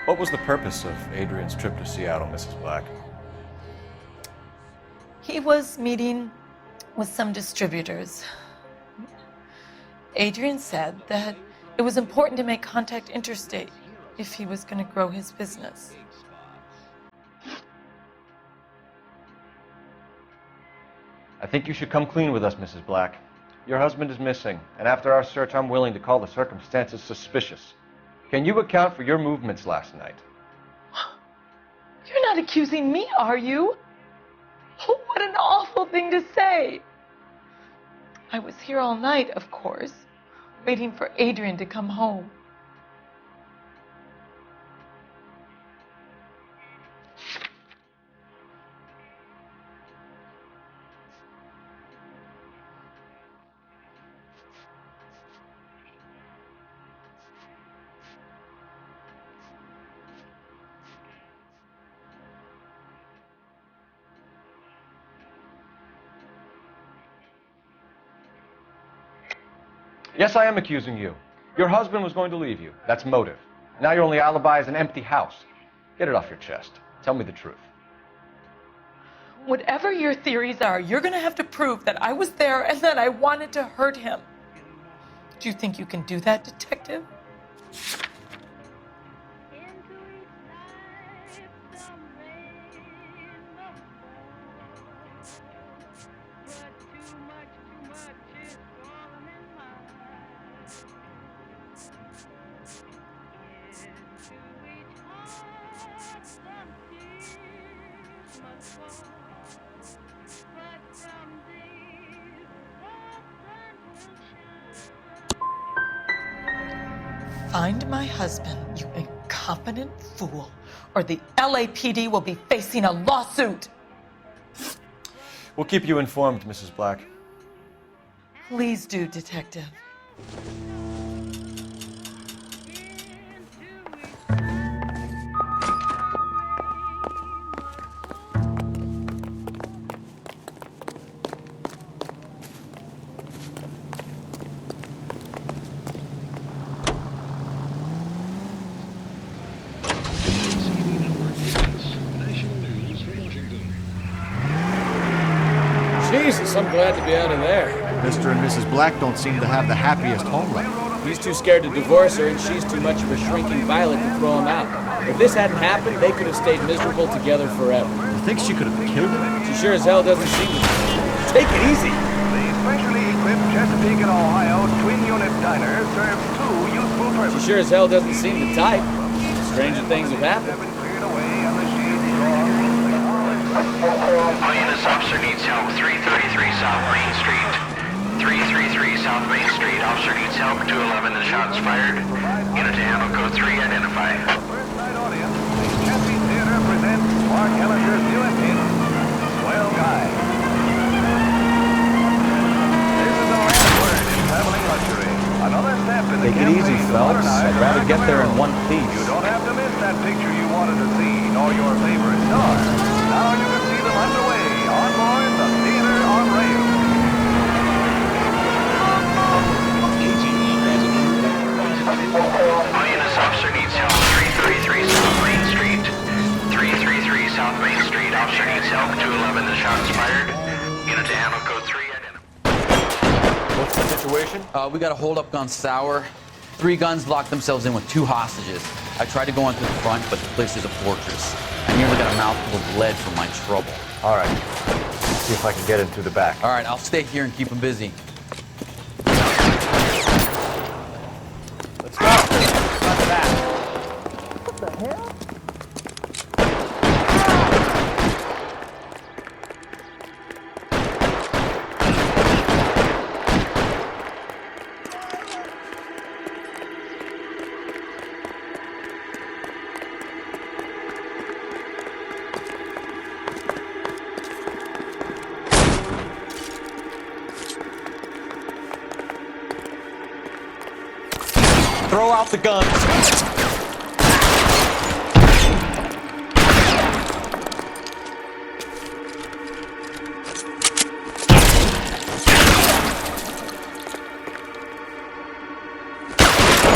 What was the purpose of Adrian's trip to Seattle, Mrs. Black? He was meeting with some distributors. Adrian said that it was important to make contact interstate if he was going to grow his business. I think you should come clean with us, Mrs. Black. Your husband is missing, and after our search, I'm willing to call the circumstances suspicious. Can you account for your movements last night? You're not accusing me, are you? Oh, what an awful thing to say. I was here all night, of course, waiting for Adrian to come home. Yes, I am accusing you. Your husband was going to leave you. That's motive. Now your only alibi is an empty house. Get it off your chest. Tell me the truth. Whatever your theories are, you're going to have to prove that I was there and that I wanted to hurt him. Do you think you can do that, detective? Find my husband, you incompetent fool, or the LAPD will be facing a lawsuit. We'll keep you informed, Mrs. Black. Please do, detective. Jesus, I'm glad to be out of there. Mr. and Mrs. Black don't seem to have the happiest home life. He's too scared to divorce her, and she's too much of a shrinking violet to throw him out. If this hadn't happened, they could have stayed miserable together forever. You think she could have killed him? She sure as hell doesn't seem to. Take it easy. The specially equipped Chesapeake and Ohio twin unit diner serves 2 useful She purposes. sure as hell doesn't seem to type. Stranger things have happened. All units, officer needs help. 333 South Main Street. 333 South Main Street. Officer needs help. 211, the shots fired. Unit to handle code 3, identify. Cafe Theater presents Mark Ellis's newest hit, Swell Guy. This is our last word in traveling luxury. Another step in the Take it easy, campaign to Phelps. modernize I'd rather get there in American one railroad. piece. You don't have to miss that picture you wanted to see, nor your favorite star. Now you can see them underway on board the Theater on Rail. All units, officer needs help. 333 South Main Street. 333 South Main Street. Officer needs help. 211, the shots fired. Unit to handle code 3, identify. What's the situation? We got a hold-up gun sour. 3 guns locked themselves in with 2 hostages. I tried to go onto the front, but the place is a fortress. I nearly got a mouthful of lead from my trouble. All right. See if I can get in through the back. All right, I'll stay here and keep them busy. Let's go. Front to back. What the hell? Throw out the guns.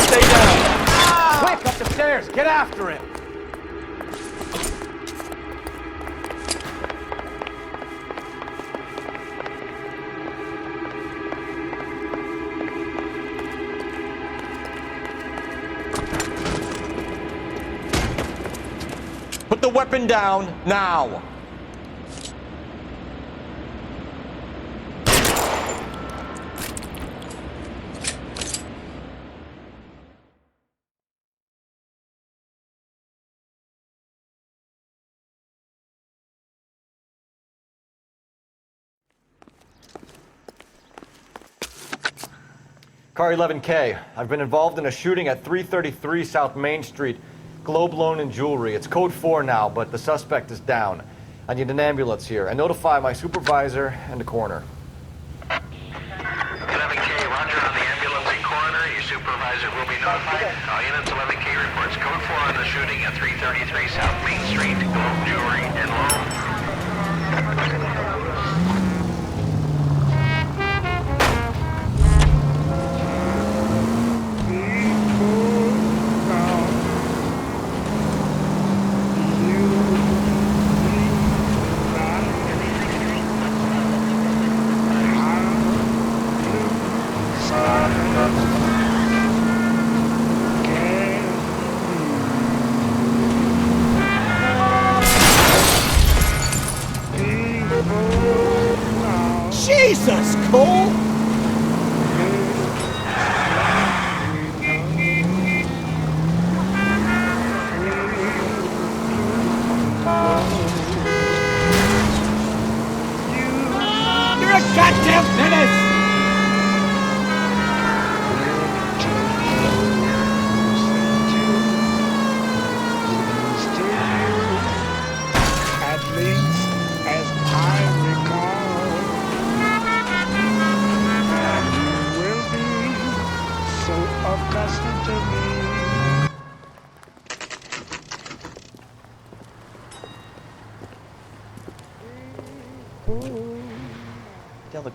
Stay down. Quick, up the stairs. Get after him. Put the weapon down now. Car 11K, I've been involved in a shooting at 333 South Main Street. Globe Loan and Jewelry. It's code 4 now, but the suspect is down. I need an ambulance here. And notify my supervisor and the coroner. 11K, roger on the ambulance and coroner. Your supervisor will be notified. All units, 11K reports code 4 on the shooting at 333 South Main Street. Globe Jewelry and Loan. Jesus, Cole! You're a goddamn menace! At least as I recall, you will be so accustomed to me.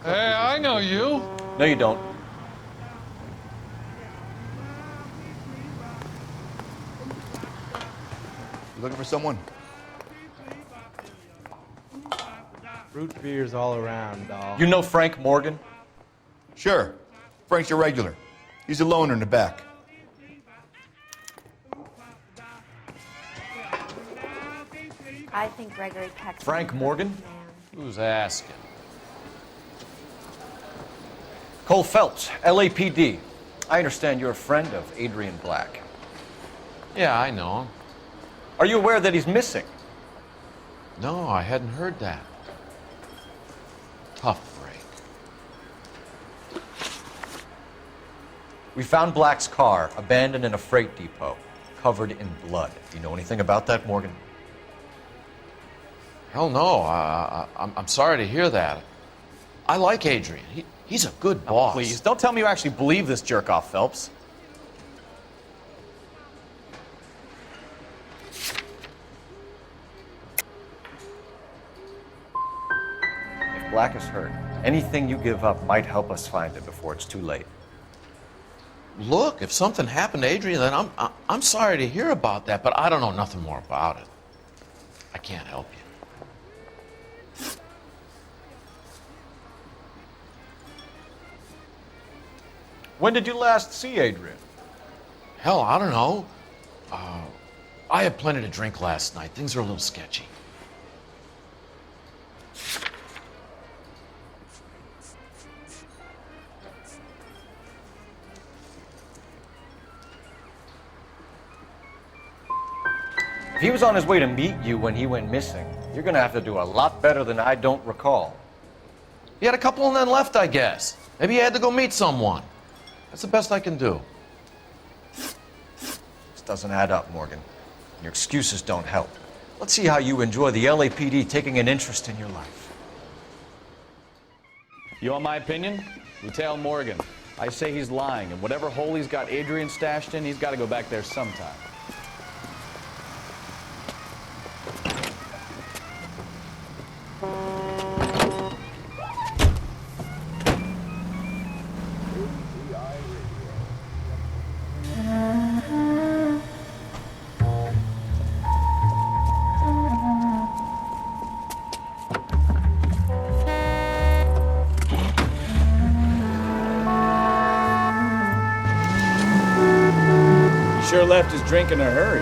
Hey, I know you. No, you don't. You looking for someone? Root beers all around, dog. You know Frank Morgan? Sure. Frank's a regular. He's a loner in the back. I think Gregory Peck's Frank Morgan? Who's asking? Cole Phelps, LAPD. I understand you're a friend of Adrian Black. Yeah, I know him. Are you aware that he's missing? No, I hadn't heard that. Tough break. We found Black's car abandoned in a freight depot, covered in blood. Do you know anything about that, Morgan? Hell no. I'm sorry to hear that. I like Adrian. He's a good boss. Please, don't tell me you actually believe this jerk-off, Phelps. If Black is hurt, anything you give up might help us find him before it's too late. Look, if something happened to Adrian, then I'm sorry to hear about that, but I don't know nothing more about it. I can't help you. When did you last see Adrian? Hell, I don't know. I had plenty to drink last night. Things are a little sketchy. If he was on his way to meet you when he went missing, you're gonna have to do a lot better than I don't recall. He had a couple and then left, I guess. Maybe he had to go meet someone. That's the best I can do. This doesn't add up, Morgan. Your excuses don't help. Let's see how you enjoy the LAPD taking an interest in your life. You want my opinion? Lieutenant Morgan. I say he's lying, and whatever hole he's got Adrian stashed in, he's got to go back there sometime. Sure left his drink in a hurry.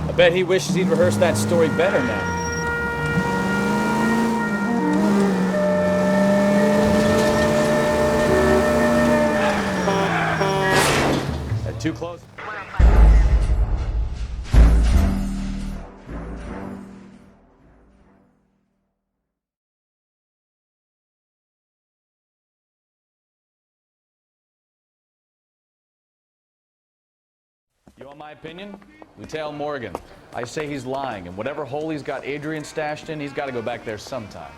I bet he wishes he'd rehearsed that story better now. That too close. You want my opinion? Lieutenant Morgan. I say he's lying, and whatever hole he's got Adrian stashed in, he's got to go back there sometime.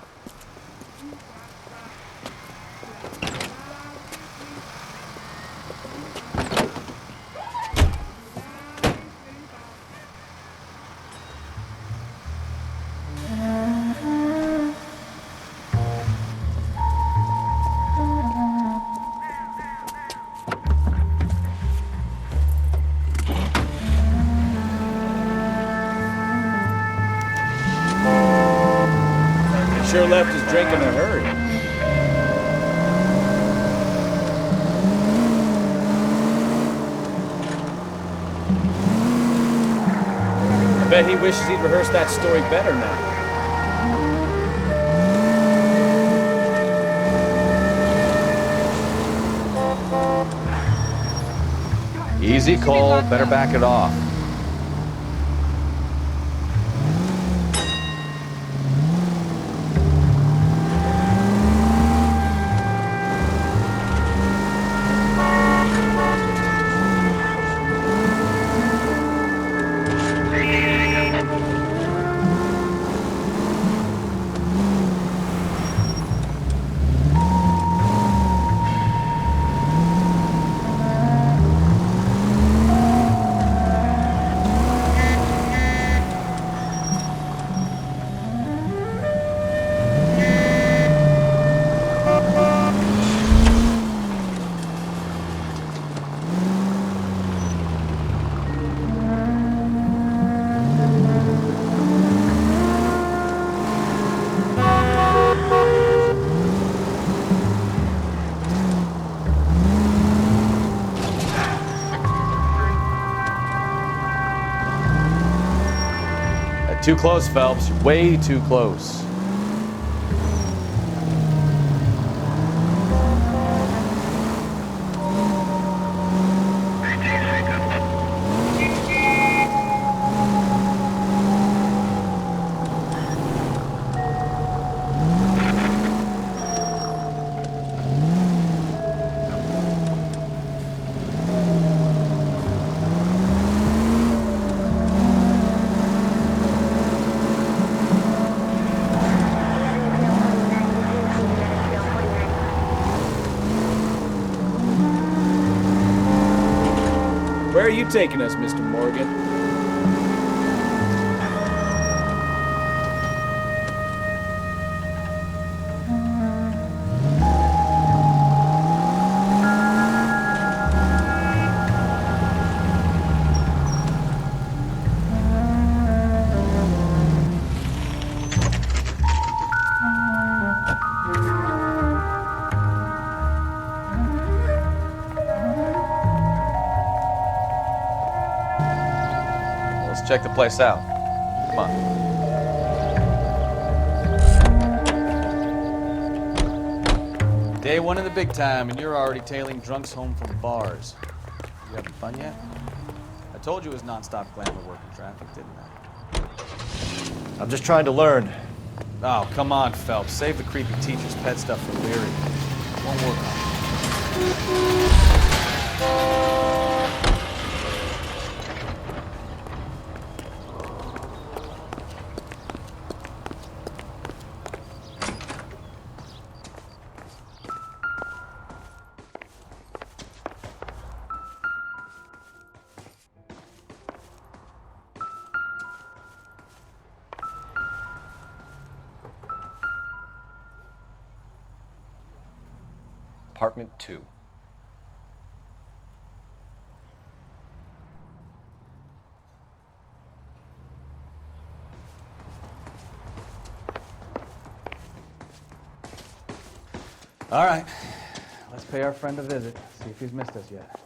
Sure left his drink in a hurry. I bet he wishes he'd rehearsed that story better now. Easy, Cole. Better back it off. Too close, Phelps. You're way too close. Where are you taking us, Mr. Morgan? Let's check the place out. Come on. Day one in the big time, and you're already tailing drunks home from bars. You having fun yet? I told you it was non-stop glamour work in traffic, didn't I? I'm just trying to learn. Oh, come on, Phelps. Save the creepy teacher's pet stuff for Leary. Won't work on it. Apartment 2. All right. Let's pay our friend a visit. See if he's missed us yet.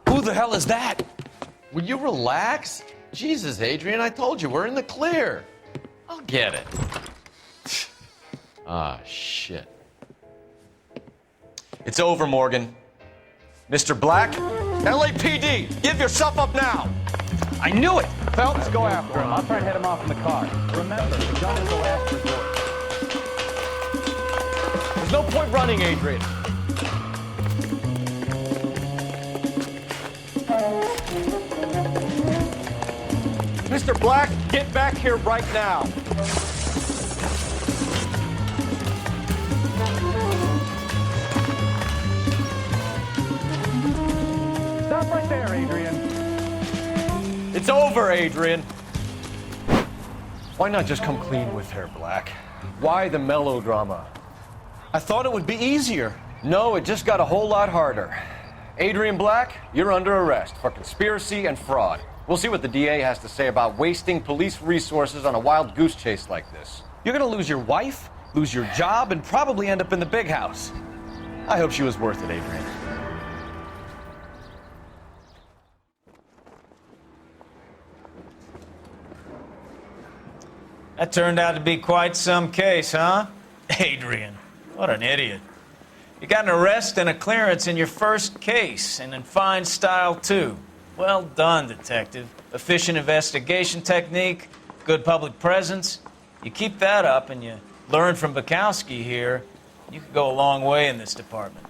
Who the hell is that? Will you relax? Jesus, Adrian, I told you, we're in the clear. I'll get it. Ah, shit. It's over, Morgan. Mr. Black, LAPD, give yourself up now! I knew it! Phelps, go after him. I'll try and head him off in the car. Remember, the gun is the last resort. There's no point running, Adrian. Mr. Black, get back here right now. Stop right there, Adrian. It's over, Adrian. Why not just come clean with her, Black? Why the melodrama? I thought it would be easier. No, it just got a whole lot harder. Adrian Black, you're under arrest for conspiracy and fraud. We'll see what the DA has to say about wasting police resources on a wild goose chase like this. You're gonna lose your wife, lose your job, and probably end up in the big house. I hope she was worth it, Adrian. That turned out to be quite some case, huh? Adrian, what an idiot. You got an arrest and a clearance in your first case, and in fine style, too. Well done, detective. Efficient investigation technique, good public presence. You keep that up and you learn from Bukowski here, you could go a long way in this department.